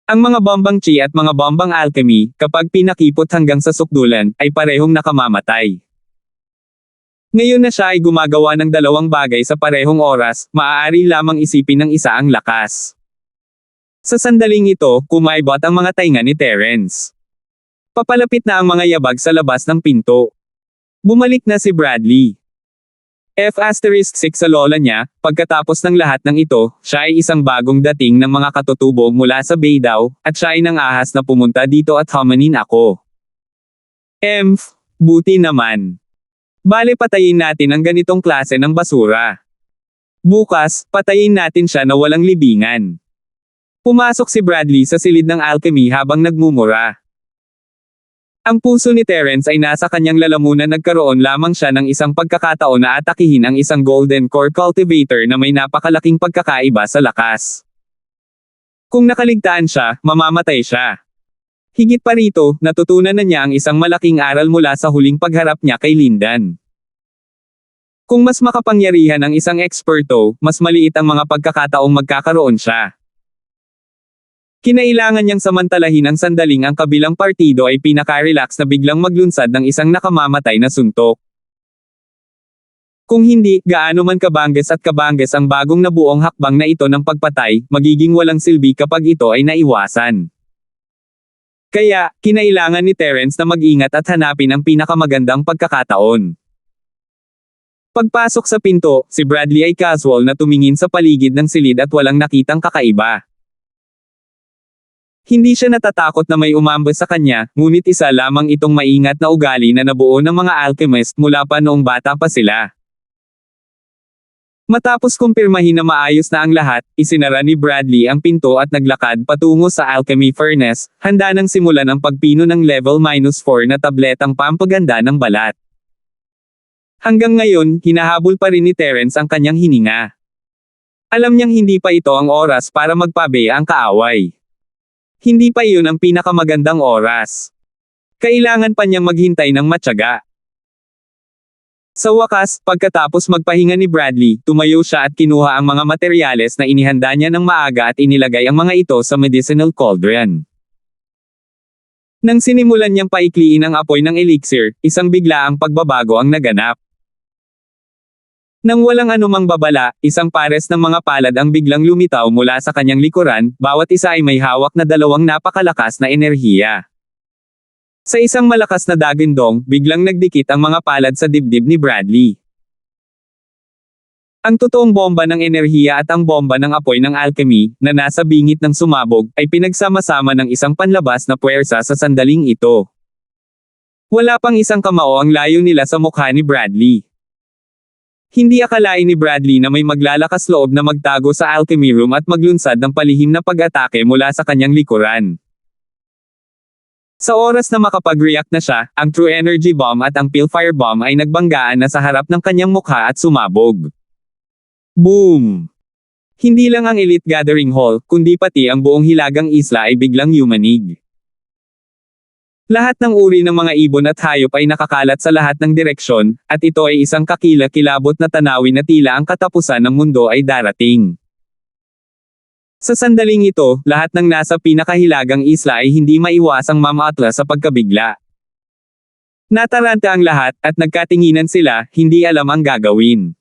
Ang mga bombang Chi at mga bombang Alchemy, kapag pinakipot hanggang sa sukdulan, ay parehong nakamamatay. Ngayon na siya ay gumagawa ng dalawang bagay sa parehong oras, maaari lamang isipin ng isa ang lakas. Sa sandaling ito, kumaibot ang mga tainga ni Terence. Papalapit na ang mga yabag sa labas ng pinto. Bumalik na si Bradley. F*6 sa lola niya, pagkatapos ng lahat ng ito, siya ay isang bagong dating ng mga katutubo mula sa Beidao, at siya ay nang ahas na pumunta dito at hamanin ako. Buti naman. Bale patayin natin ang ganitong klase ng basura. Bukas, patayin natin siya na walang libingan. Pumasok si Bradley sa silid ng Alchemy habang nagmumura. Ang puso ni Terence ay nasa kanyang lalamunan, nagkaroon lamang siya ng isang pagkakataon na atakihin ang isang Golden Core Cultivator na may napakalaking pagkakaiba sa lakas. Kung nakaligtaan siya, mamamatay siya. Higit pa rito, natutunan na niya ang isang malaking aral mula sa huling pagharap niya kay Lindan. Kung mas makapangyarihan ang isang eksperto, mas maliit ang mga pagkakataong magkakaroon siya. Kinailangan niyang samantalahin ang sandaling ang kabilang partido ay pinaka-relax na biglang maglunsad ng isang nakamamatay na suntok. Kung hindi, gaano man kabangges at kabangges ang bagong nabuong hakbang na ito ng pagpatay, magiging walang silbi kapag ito ay naiwasan. Kaya, kinailangan ni Terence na mag-ingat at hanapin ang pinakamagandang pagkakataon. Pagpasok sa pinto, si Bradley ay casual na tumingin sa paligid ng silid at walang nakitang kakaiba. Hindi siya natatakot na may umambag sa kanya, ngunit isa lamang itong maingat na ugali na nabuo ng mga alchemist mula pa noong bata pa sila. Matapos kumpirmahin na maayos na ang lahat, isinara ni Bradley ang pinto at naglakad patungo sa Alchemy Furnace, handa nang simulan ang pagpino ng level -4 na tabletang pampaganda ng balat. Hanggang ngayon, hinahabol pa rin ni Terence ang kanyang hininga. Alam niyang hindi pa ito ang oras para magpabe ang kaaway. Hindi pa iyon ang pinakamagandang oras. Kailangan pa niyang maghintay ng matyaga. Sa wakas, pagkatapos magpahinga ni Bradley, tumayo siya at kinuha ang mga materyales na inihanda niya ng maaga at inilagay ang mga ito sa medicinal cauldron. Nang sinimulan niyang paikliin ang apoy ng elixir, isang biglaang pagbabago ang naganap. Nang walang anumang babala, isang pares ng mga palad ang biglang lumitaw mula sa kanyang likuran, bawat isa ay may hawak na dalawang napakalakas na enerhiya. Sa isang malakas na dagindong, biglang nagdikit ang mga palad sa dibdib ni Bradley. Ang totoong bomba ng enerhiya at ang bomba ng apoy ng alchemy, na nasa bingit ng sumabog, ay pinagsama-sama ng isang panlabas na puwersa sa sandaling ito. Wala pang isang kamao ang layo nila sa mukha ni Bradley. Hindi akalain ni Bradley na may maglalakas loob na magtago sa alchemy room at maglunsad ng palihim na pag-atake mula sa kanyang likuran. Sa oras na makapag-react na siya, ang True Energy Bomb at ang Pillfire Bomb ay nagbanggaan na sa harap ng kanyang mukha at sumabog. Boom! Hindi lang ang Elite Gathering Hall, kundi pati ang buong hilagang isla ay biglang yumanig. Lahat ng uri ng mga ibon at hayop ay nakakalat sa lahat ng direksyon, at ito ay isang kakila-kilabot na tanawin na tila ang katapusan ng mundo ay darating. Sa sandaling ito, lahat ng nasa pinakahilagang isla ay hindi maiwasang mamaatla sa pagkabigla. Nataranta ang lahat, at nagkatinginan sila, hindi alam ang gagawin.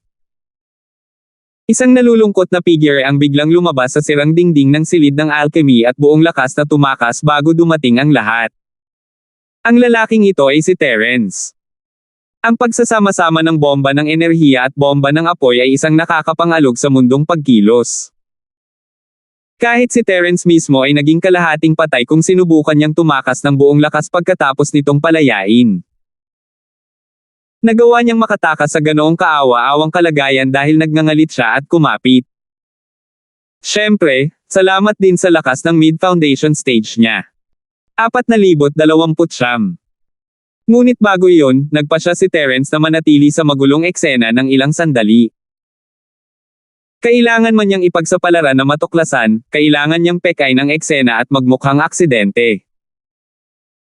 Isang nalulungkot na figure ang biglang lumabas sa sirang dingding ng silid ng alchemy at buong lakas na tumakas bago dumating ang lahat. Ang lalaking ito ay si Terence. Ang pagsasama-sama ng bomba ng enerhiya at bomba ng apoy ay isang nakakapangalog sa mundong pagkilos. Kahit si Terence mismo ay naging kalahating patay kung sinubukan niyang tumakas ng buong lakas pagkatapos nitong palayain. Nagawa niyang makatakas sa ganoong kaawa-awang kalagayan dahil nagngangalit siya at kumapit. Siyempre, salamat din sa lakas ng mid-foundation stage niya. 4,029. Ngunit bago iyon, nagpa siya si Terence na manatili sa magulong eksena ng ilang sandali. Kailangan man niyang ipagsapalaran na matuklasan, kailangan niyang pekay ng eksena at magmukhang aksidente.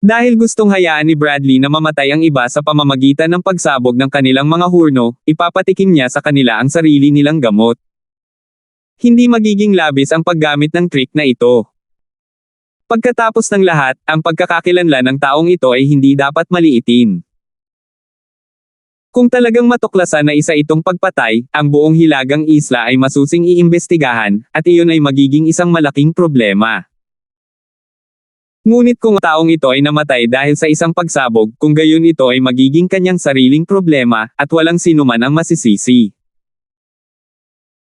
Dahil gustong hayaan ni Bradley na mamatay ang iba sa pamamagitan ng pagsabog ng kanilang mga hurno, ipapatikim niya sa kanila ang sarili nilang gamot. Hindi magiging labis ang paggamit ng trick na ito. Pagkatapos ng lahat, ang pagkakakilanlan ng taong ito ay hindi dapat maliitin. Kung talagang matuklasan na isa itong pagpatay, ang buong hilagang isla ay masusing iimbestigahan, at iyon ay magiging isang malaking problema. Ngunit kung taong ito ay namatay dahil sa isang pagsabog, kung gayon ito ay magiging kanyang sariling problema, at walang sinuman ang masisisi.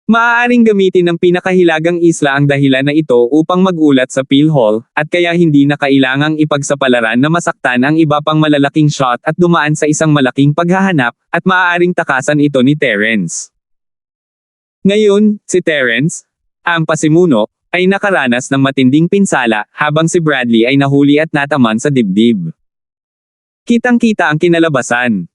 Maaaring gamitin ng pinakahilagang isla ang dahilan na ito upang magulat sa Peel Hall, at kaya hindi na kailangang ipagsapalaran na masaktan ang iba pang malalaking shot at dumaan sa isang malaking paghahanap, at maaaring takasan ito ni Terence. Ngayon, si Terence, ang pasimuno, ay nakaranas ng matinding pinsala, habang si Bradley ay nahuli at nataman sa dibdib. Kitang-kita ang kinalabasan.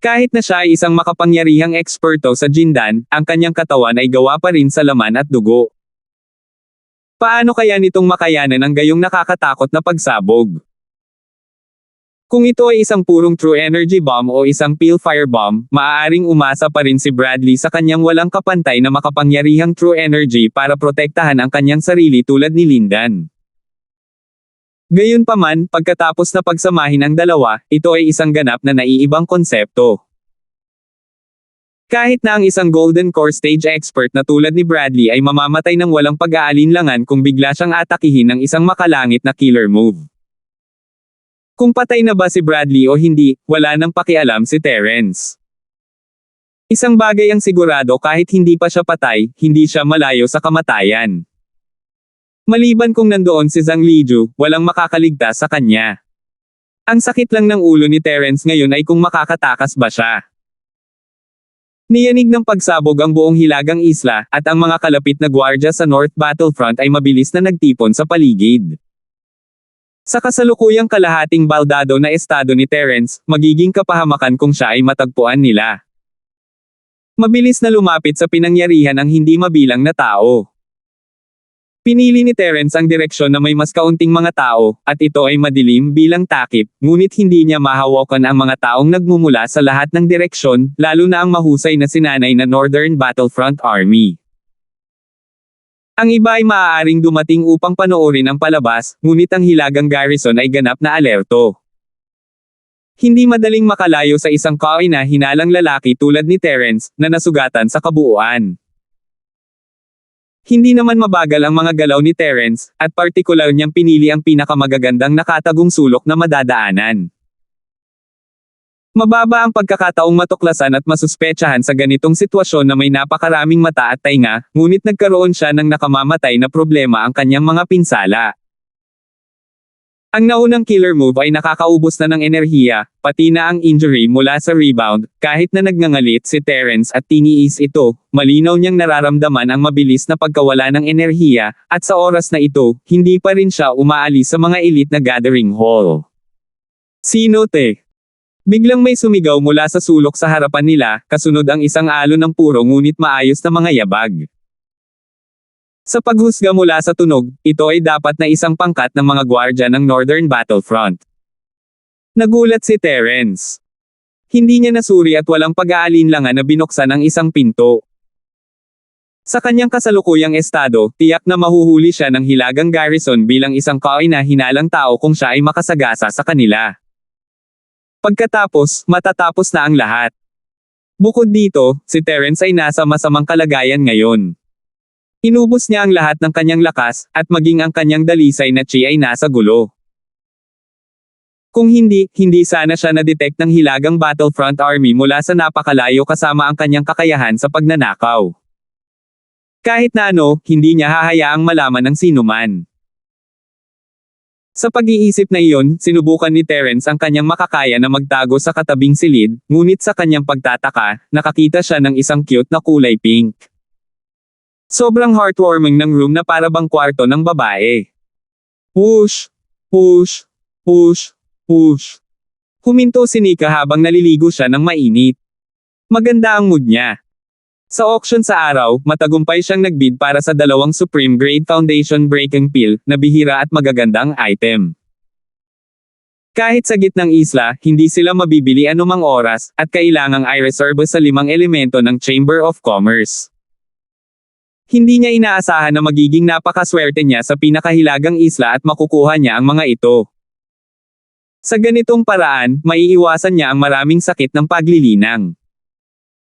Kahit na siya ay isang makapangyarihang eksperto sa jindan, ang kanyang katawan ay gawa pa rin sa laman at dugo. Paano kaya nitong makayanan ang gayong nakakatakot na pagsabog? Kung ito ay isang purong true energy bomb o isang peel fire bomb, maaaring umasa pa rin si Bradley sa kanyang walang kapantay na makapangyarihang true energy para protektahan ang kanyang sarili tulad ni Lindan. Gayunpaman, pagkatapos na pagsamahin ang dalawa, ito ay isang ganap na naiibang konsepto. Kahit na ang isang Golden Core stage expert na tulad ni Bradley ay mamamatay ng walang pag-aalinlangan kung bigla siyang atakihin ng isang makalangit na killer move. Kung patay na ba si Bradley o hindi, wala nang pakialam si Terence. Isang bagay ang sigurado, kahit hindi pa siya patay, hindi siya malayo sa kamatayan. Maliban kung nandoon si Zhang Liju, walang makakaligtas sa kanya. Ang sakit lang ng ulo ni Terence ngayon ay kung makakatakas ba siya. Niyanig ng pagsabog ang buong hilagang isla, at ang mga kalapit na gwardya sa North Battlefront ay mabilis na nagtipon sa paligid. Sa kasalukuyang kalahating baldado na estado ni Terence, magiging kapahamakan kung siya ay matagpuan nila. Mabilis na lumapit sa pinangyarihan ang hindi mabilang na tao. Pinili ni Terence ang direksyon na may mas kaunting mga tao, at ito ay madilim bilang takip, ngunit hindi niya mahawakan ang mga taong nagmumula sa lahat ng direksyon, lalo na ang mahusay na sinanay na Northern Battlefront Army. Ang iba ay maaaring dumating upang panoorin ang palabas, ngunit ang hilagang garrison ay ganap na alerto. Hindi madaling makalayo sa isang kaina-hinalang lalaki tulad ni Terence, na nasugatan sa kabuuan. Hindi naman mabagal ang mga galaw ni Terence, at partikular niyang pinili ang pinakamagagandang nakatagong sulok na madadaanan. Mababa ang pagkakataong matuklasan at masuspetsahan sa ganitong sitwasyon na may napakaraming mata at tainga, ngunit nagkaroon siya ng nakamamatay na problema ang kanyang mga pinsala. Ang naunang killer move ay nakakaubos na ng enerhiya, pati na ang injury mula sa rebound, kahit na nagngangalit si Terence at tiniis ito, malinaw niyang nararamdaman ang mabilis na pagkawala ng enerhiya, at sa oras na ito, hindi pa rin siya umaalis sa mga elite na gathering hall. Sino te? Biglang may sumigaw mula sa sulok sa harapan nila, kasunod ang isang alon ng puro ngunit maayos na mga yabag. Sa paghusga mula sa tunog, ito ay dapat na isang pangkat ng mga gwardya ng Northern Battlefront. Nagulat si Terence. Hindi niya nasuri at walang pag-aalinlangan na binuksan ang isang pinto. Sa kanyang kasalukuyang estado, tiyak na mahuhuli siya ng hilagang garrison bilang isang kaina-hinalang tao kung siya ay makasagasa sa kanila. Pagkatapos, matatapos na ang lahat. Bukod dito, si Terence ay nasa masamang kalagayan ngayon. Inubos niya ang lahat ng kanyang lakas, at maging ang kanyang dalisay na chi ay nasa gulo. Kung hindi sana siya na-detect ng hilagang Battlefront Army mula sa napakalayo kasama ang kanyang kakayahan sa pagnanakaw. Kahit na ano, hindi niya hahayaang malaman ng sinuman. Sa pag-iisip na iyon, sinubukan ni Terence ang kanyang makakaya na magtago sa katabing silid, ngunit sa kanyang pagtataka, nakakita siya ng isang cute na kulay pink. Sobrang heartwarming ng room na para bang kwarto ng babae. Push, push, push, push. Huminto si Nika habang naliligo siya ng mainit. Maganda ang mood niya. Sa auction sa araw, matagumpay siyang nagbid para sa 2 Supreme Grade Foundation Breaking Pill, na bihira at magagandang item. Kahit sa gitnang isla, hindi sila mabibili anumang oras, at kailangang i-reserve sa 5 elemento ng Chamber of Commerce. Hindi niya inaasahan na magiging napakaswerte niya sa pinakahilagang isla at makukuha niya ang mga ito. Sa ganitong paraan, maiiwasan niya ang maraming sakit ng paglilinang.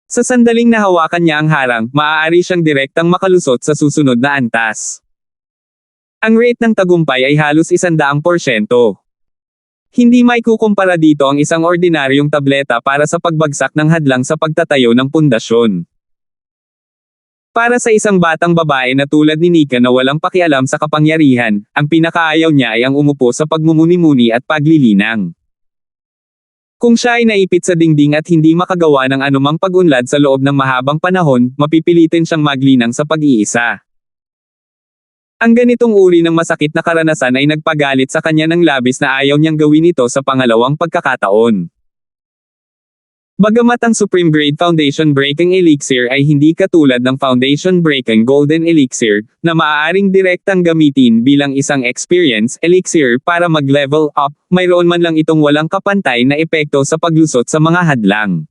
Sa sandaling nahawakan niya ang harang, maaari siyang direktang makalusot sa susunod na antas. Ang rate ng tagumpay ay halos 100%. Hindi maikukumpara dito ang isang ordinaryong tableta para sa pagbagsak ng hadlang sa pagtatayo ng pundasyon. Para sa isang batang babae na tulad ni Nika na walang pakialam sa kapangyarihan, ang pinakaayaw niya ay ang umupo sa pagmumuni-muni at paglilinang. Kung siya ay naipit sa dingding at hindi makagawa ng anumang pag-unlad sa loob ng mahabang panahon, mapipilitin siyang maglinang sa pag-iisa. Ang ganitong uri ng masakit na karanasan ay nagpagalit sa kanya ng labis na ayaw niyang gawin ito sa pangalawang pagkakataon. Bagamat ang Supreme Grade Foundation Breaking Elixir ay hindi katulad ng Foundation Breaking Golden Elixir, na maaaring direktang gamitin bilang isang experience elixir para mag-level up, mayroon man lang itong walang kapantay na epekto sa paglusot sa mga hadlang.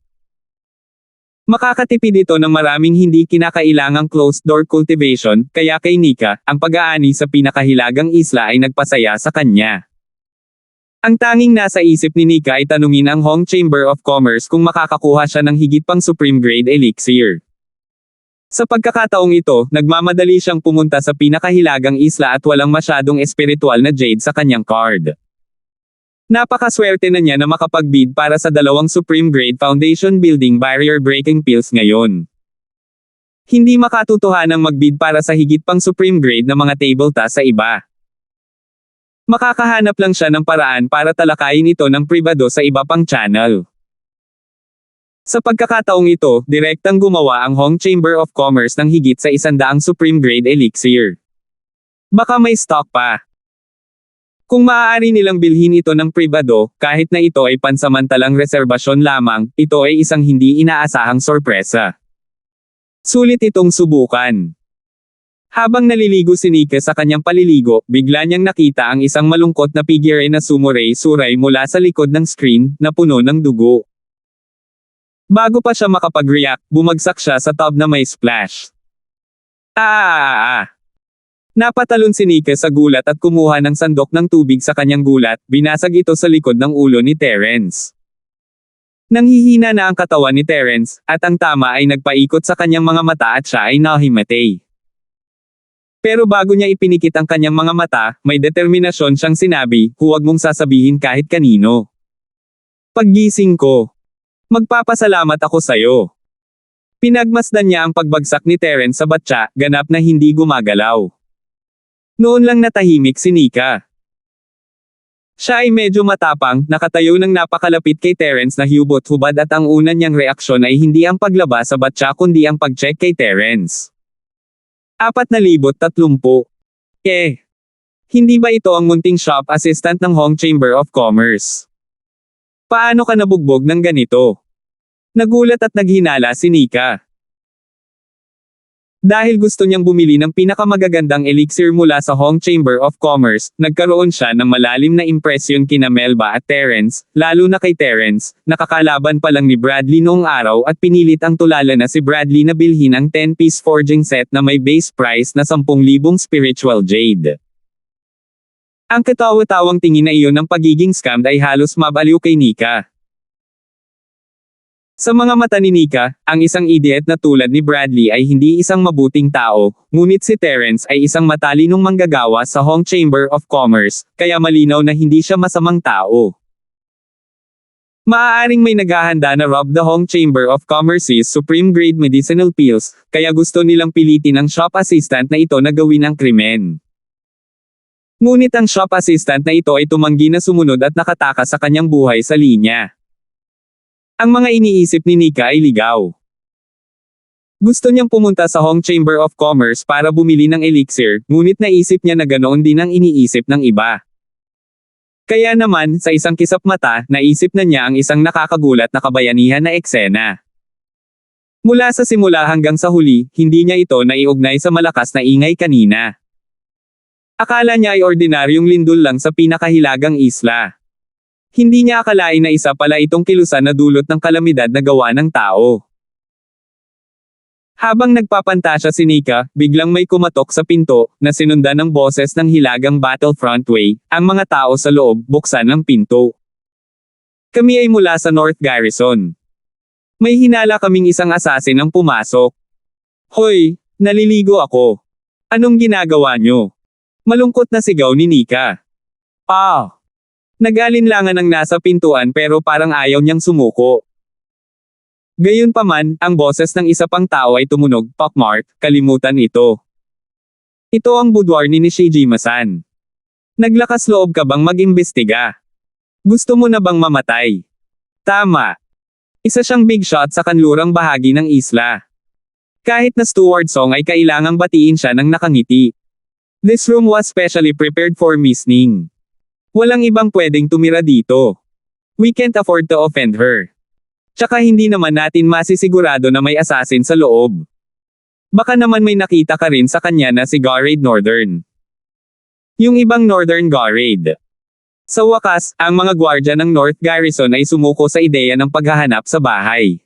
Makakatipid ito ng maraming hindi kinakailangang closed-door cultivation, kaya kay Nika, ang pag-aani sa pinakahilagang isla ay nagpasaya sa kanya. Ang tanging nasa isip ni Nika ay tanungin ang Hong Chamber of Commerce kung makakakuha siya ng higit pang Supreme Grade Elixir. Sa pagkakataong ito, nagmamadali siyang pumunta sa pinakahilagang isla at walang masyadong espiritual na jade sa kanyang card. Napakaswerte na niya na makapagbid para sa 2 Supreme Grade Foundation Building Barrier Breaking Pills ngayon. Hindi makatotohanang magbid para sa higit pang Supreme Grade na mga table tas sa iba. Makakahanap lang siya ng paraan para talakayin ito ng pribado sa iba pang channel. Sa pagkakataong ito, direktang gumawa ang Hong Chamber of Commerce ng higit sa 100 Supreme Grade Elixir. Baka may stock pa. Kung maaari nilang bilhin ito ng pribado, kahit na ito ay pansamantalang reserbasyon lamang, ito ay isang hindi inaasahang sorpresa. Sulit itong subukan. Habang naliligo si Nika sa kanyang paliligo, bigla niyang nakita ang isang malungkot na figure na sumuray-suray mula sa likod ng screen, na puno ng dugo. Bago pa siya makapag-react, bumagsak siya sa tub na may splash. Napatalon si Nika sa gulat at kumuha ng sandok ng tubig sa kanyang gulat, binasag ito sa likod ng ulo ni Terence. Nanghihina na ang katawan ni Terence, at ang tama ay nagpaikot sa kanyang mga mata at siya ay nahimatay. Pero bago niya ipinikit ang kanyang mga mata, may determinasyon siyang sinabi, huwag mong sasabihin kahit kanino. Paggising ko, magpapasalamat ako sa'yo. Pinagmasdan niya ang pagbagsak ni Terence sa batya, ganap na hindi gumagalaw. Noon lang natahimik si Nika. Siya ay medyo matapang, nakatayo ng napakalapit kay Terence na hubot-hubad at ang una niyang reaksyon ay hindi ang paglaba sa batya kundi ang pag-check kay Terence. 430. Hindi ba ito ang munting shop assistant ng Hong Chamber of Commerce? Paano ka nabugbog ng ganito? Nagulat at naghinala si Nika. Dahil gusto niyang bumili ng pinakamagagandang elixir mula sa Hong Chamber of Commerce, nagkaroon siya ng malalim na impresyon kina Melba at Terence, lalo na kay Terence, nakakalaban pa lang ni Bradley noong araw at pinilit ang tulala na si Bradley na bilhin ang 10-piece forging set na may base price na 10,000 spiritual jade. Ang katawa-tawang tingin na iyon ng pagiging scammed ay halos mabaliw kay Nika. Sa mga mata ni Nika, ang isang idiot na tulad ni Bradley ay hindi isang mabuting tao, ngunit si Terence ay isang matalinong manggagawa sa Hong Chamber of Commerce, kaya malinaw na hindi siya masamang tao. Maaaring may naghahanda na rob the Hong Chamber of Commerce's supreme-grade medicinal pills, kaya gusto nilang pilitin ang shop assistant na ito na gawin ang krimen. Ngunit ang shop assistant na ito ay tumanggi na sumunod at nakatakas sa kanyang buhay sa linya. Ang mga iniisip ni Nika ay ligaw. Gusto niyang pumunta sa Hong Chamber of Commerce para bumili ng elixir, ngunit naisip niya na ganoon din ang iniisip ng iba. Kaya naman, sa isang kisap mata, naisip na niya ang isang nakakagulat na kabayanihan na eksena. Mula sa simula hanggang sa huli, hindi niya ito naiugnay sa malakas na ingay kanina. Akala niya ay ordinaryong lindol lang sa pinakahilagang isla. Hindi niya akalain na isa pala itong kilusan na dulot ng kalamidad na gawa ng tao. Habang nagpapantasya si Nika, biglang may kumatok sa pinto, na sinundan ng boses ng hilagang Battlefront Way, ang mga tao sa loob, buksan ang pinto. Kami ay mula sa North Garrison. May hinala kaming isang assassin ang pumasok. Hoy, naliligo ako. Anong ginagawa nyo? Malungkot na sigaw ni Nika. Nag-alinlangan ang nasa pintuan pero parang ayaw niyang sumuko. Gayunpaman, ang boses ng isa pang tao ay tumunog, "Pockmark, kalimutan ito. Ito ang boudoir ni Nishijima-san. Naglakas loob ka bang mag-imbestiga? Gusto mo na bang mamatay?" Tama. Isa siyang big shot sa kanlurang bahagi ng isla. Kahit na steward song ay kailangang batiin siya ng nakangiti. This room was specially prepared for Miss Ning. Walang ibang pwedeng tumira dito. We can't afford to offend her. Tsaka hindi naman natin masisigurado na may assassin sa loob. Baka naman may nakita ka rin sa kanya na si Garade Northern. Yung ibang Northern Garade. Sa wakas, ang mga gwardya ng North Garrison ay sumuko sa ideya ng paghahanap sa bahay.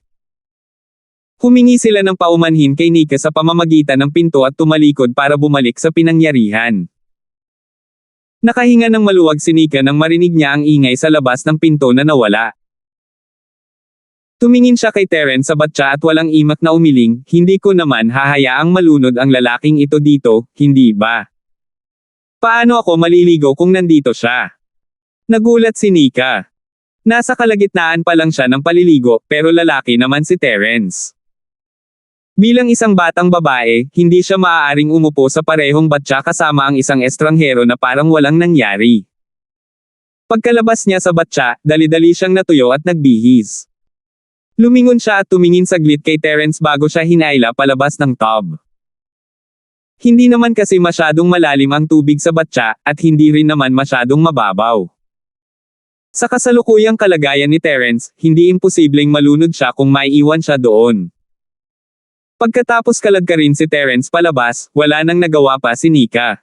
Humingi sila ng paumanhin kay Nika sa pamamagitan ng pinto at tumalikod para bumalik sa pinangyarihan. Nakahinga ng maluwag si Nika nang marinig niya ang ingay sa labas ng pinto na nawala. Tumingin siya kay Terence sa batya at walang imak na umiling, "Hindi ko naman hahayaang malunod ang lalaking ito dito, hindi ba? Paano ako maliligo kung nandito siya?" Nagulat si Nika. Nasa kalagitnaan pa lang siya ng paliligo, pero lalaki naman si Terence. Bilang isang batang babae, hindi siya maaaring umupo sa parehong batya kasama ang isang estranghero na parang walang nangyari. Pagkalabas niya sa batya, dali-dali siyang natuyo at nagbihis. Lumingon siya at tumingin saglit kay Terence bago siya hinayla palabas ng tub. Hindi naman kasi masyadong malalim ang tubig sa batya, at hindi rin naman masyadong mababaw. Sa kasalukuyang kalagayan ni Terence, hindi imposibleng malunod siya kung maiiwan siya doon. Pagkatapos kalagkarin si Terence palabas, wala nang nagawa pa si Nika.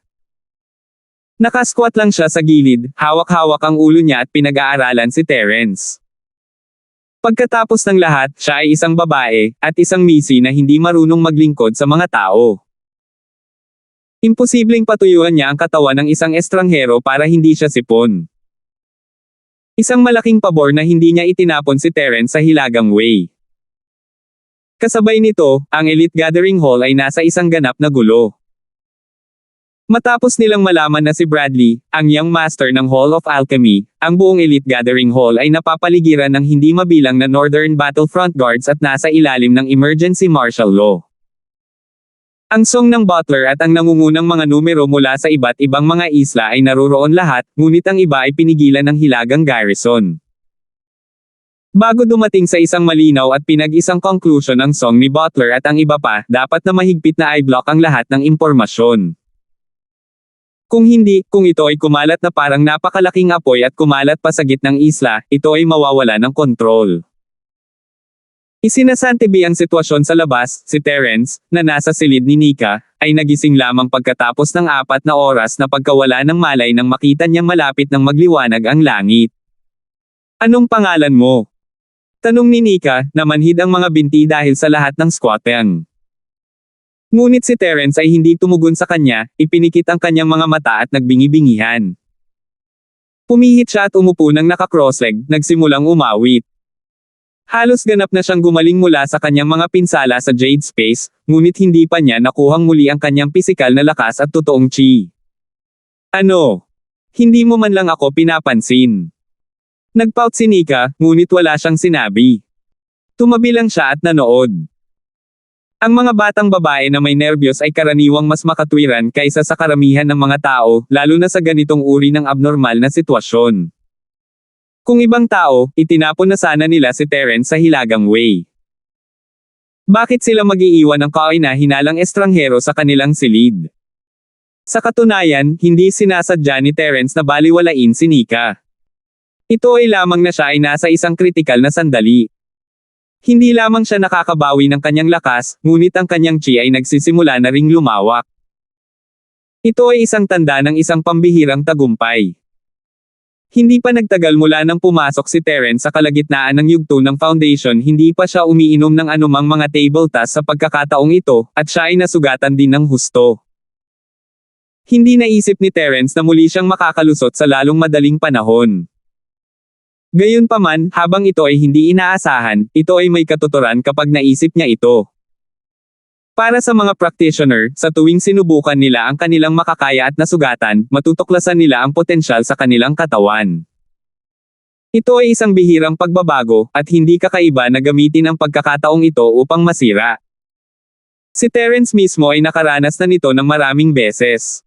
Nakasquat lang siya sa gilid, hawak-hawak ang ulo niya at pinag-aaralan si Terence. Pagkatapos ng lahat, siya ay isang babae, at isang misi na hindi marunong maglingkod sa mga tao. Imposibleng patuyuan niya ang katawan ng isang estranghero para hindi siya sipon. Isang malaking pabor na hindi niya itinapon si Terence sa Hilagang Way. Kasabay nito, ang Elite Gathering Hall ay nasa isang ganap na gulo. Matapos nilang malaman na si Bradley, ang young master ng Hall of Alchemy, ang buong Elite Gathering Hall ay napapaligiran ng hindi mabilang na Northern Battlefront Guards at nasa ilalim ng emergency martial law. Ang song ng butler at ang nangungunang mga numero mula sa iba't ibang mga isla ay naruroon lahat, ngunit ang iba ay pinigilan ng Hilagang Garrison. Bago dumating sa isang malinaw at pinag-isang conclusion ang song ni Butler at ang iba pa, dapat na mahigpit na i-block ang lahat ng impormasyon. Kung hindi, kung ito ay kumalat na parang napakalaking apoy at kumalat pa sa gitnang isla, ito ay mawawala ng kontrol. Isinasantabi ang sitwasyon sa labas, si Terence, na nasa silid ni Nika, ay nagising lamang pagkatapos ng 4 na oras na pagkawala ng malay nang makita niyang malapit ng magliwanag ang langit. Anong pangalan mo? Tanong ni Nika, na manhid ang mga binti dahil sa lahat ng squatting. Ngunit si Terence ay hindi tumugon sa kanya, ipinikit ang kanyang mga mata at nagbingi-bingihan. Pumihit siya at umupo ng naka-crossleg, nagsimulang umawit. Halos ganap na siyang gumaling mula sa kanyang mga pinsala sa Jade Space, ngunit hindi pa niya nakuhang muli ang kanyang pisikal na lakas at totoong chi. Ano? Hindi mo man lang ako pinapansin. Nagpout si Nika, ngunit wala siyang sinabi. Tumabi lang siya at nanood. Ang mga batang babae na may nerbiyos ay karaniwang mas makatwiran kaysa sa karamihan ng mga tao, lalo na sa ganitong uri ng abnormal na sitwasyon. Kung ibang tao, itinapon na sana nila si Terence sa Hilagang Way. Bakit sila mag-iiwan ng kaina-hinalang estranghero sa kanilang silid? Sa katunayan, hindi sinasadya ni Terence na baliwalain si Nika. Ito ay lamang na siya ay nasa isang kritikal na sandali. Hindi lamang siya nakakabawi ng kanyang lakas, ngunit ang kanyang chi ay nagsisimula na ring lumawak. Ito ay isang tanda ng isang pambihirang tagumpay. Hindi pa nagtagal mula nang pumasok si Terence sa kalagitnaan ng yugto ng Foundation, hindi pa siya umiinom ng anumang mga table tasks sa pagkakataong ito, at siya ay nasugatan din ng husto. Hindi naisip ni Terence na muli siyang makakalusot sa lalong madaling panahon. Gayunpaman, habang ito ay hindi inaasahan, ito ay may katuturan kapag naisip niya ito. Para sa mga practitioner, sa tuwing sinubukan nila ang kanilang makakaya at nasugatan, matutuklasan nila ang potensyal sa kanilang katawan. Ito ay isang bihirang pagbabago, at hindi kakaiba na gamitin ang pagkakataong ito upang masira. Si Terence mismo ay nakaranas na nito ng maraming beses.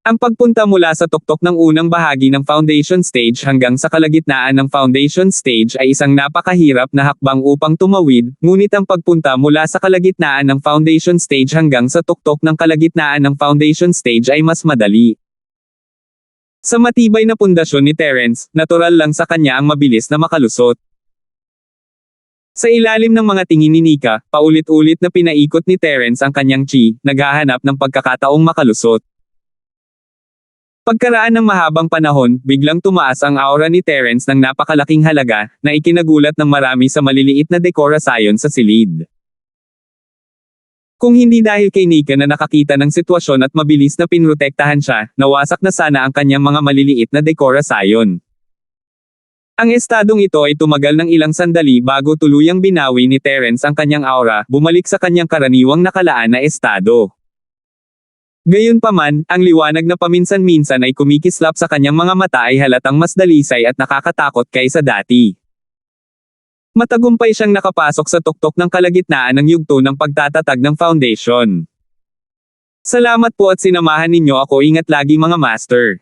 Ang pagpunta mula sa tuktok ng unang bahagi ng Foundation Stage hanggang sa kalagitnaan ng Foundation Stage ay isang napakahirap na hakbang upang tumawid, ngunit ang pagpunta mula sa kalagitnaan ng Foundation Stage hanggang sa tuktok ng kalagitnaan ng Foundation Stage ay mas madali. Sa matibay na pundasyon ni Terence, natural lang sa kanya ang mabilis na makalusot. Sa ilalim ng mga tingin ni Nika, paulit-ulit na pinaikot ni Terence ang kanyang chi, naghahanap ng pagkakataong makalusot. Pagkaraan ng mahabang panahon, biglang tumaas ang aura ni Terence ng napakalaking halaga, na ikinagulat ng marami sa maliliit na dekorasyon sa silid. Kung hindi dahil kay Nika na nakakita ng sitwasyon at mabilis na pinrotektahan siya, nawasak na sana ang kanyang mga maliliit na dekorasyon. Ang estadong ito ay tumagal ng ilang sandali bago tuluyang binawi ni Terence ang kanyang aura, bumalik sa kanyang karaniwang nakalaan na estado. Gayunpaman, ang liwanag na paminsan-minsan ay kumikislap sa kanyang mga mata ay halatang mas dalisay at nakakatakot kaysa dati. Matagumpay siyang nakapasok sa tuktok ng kalagitnaan ng yugto ng pagtatatag ng Foundation. Salamat po at sinamahan ninyo ako, ingat lagi mga master.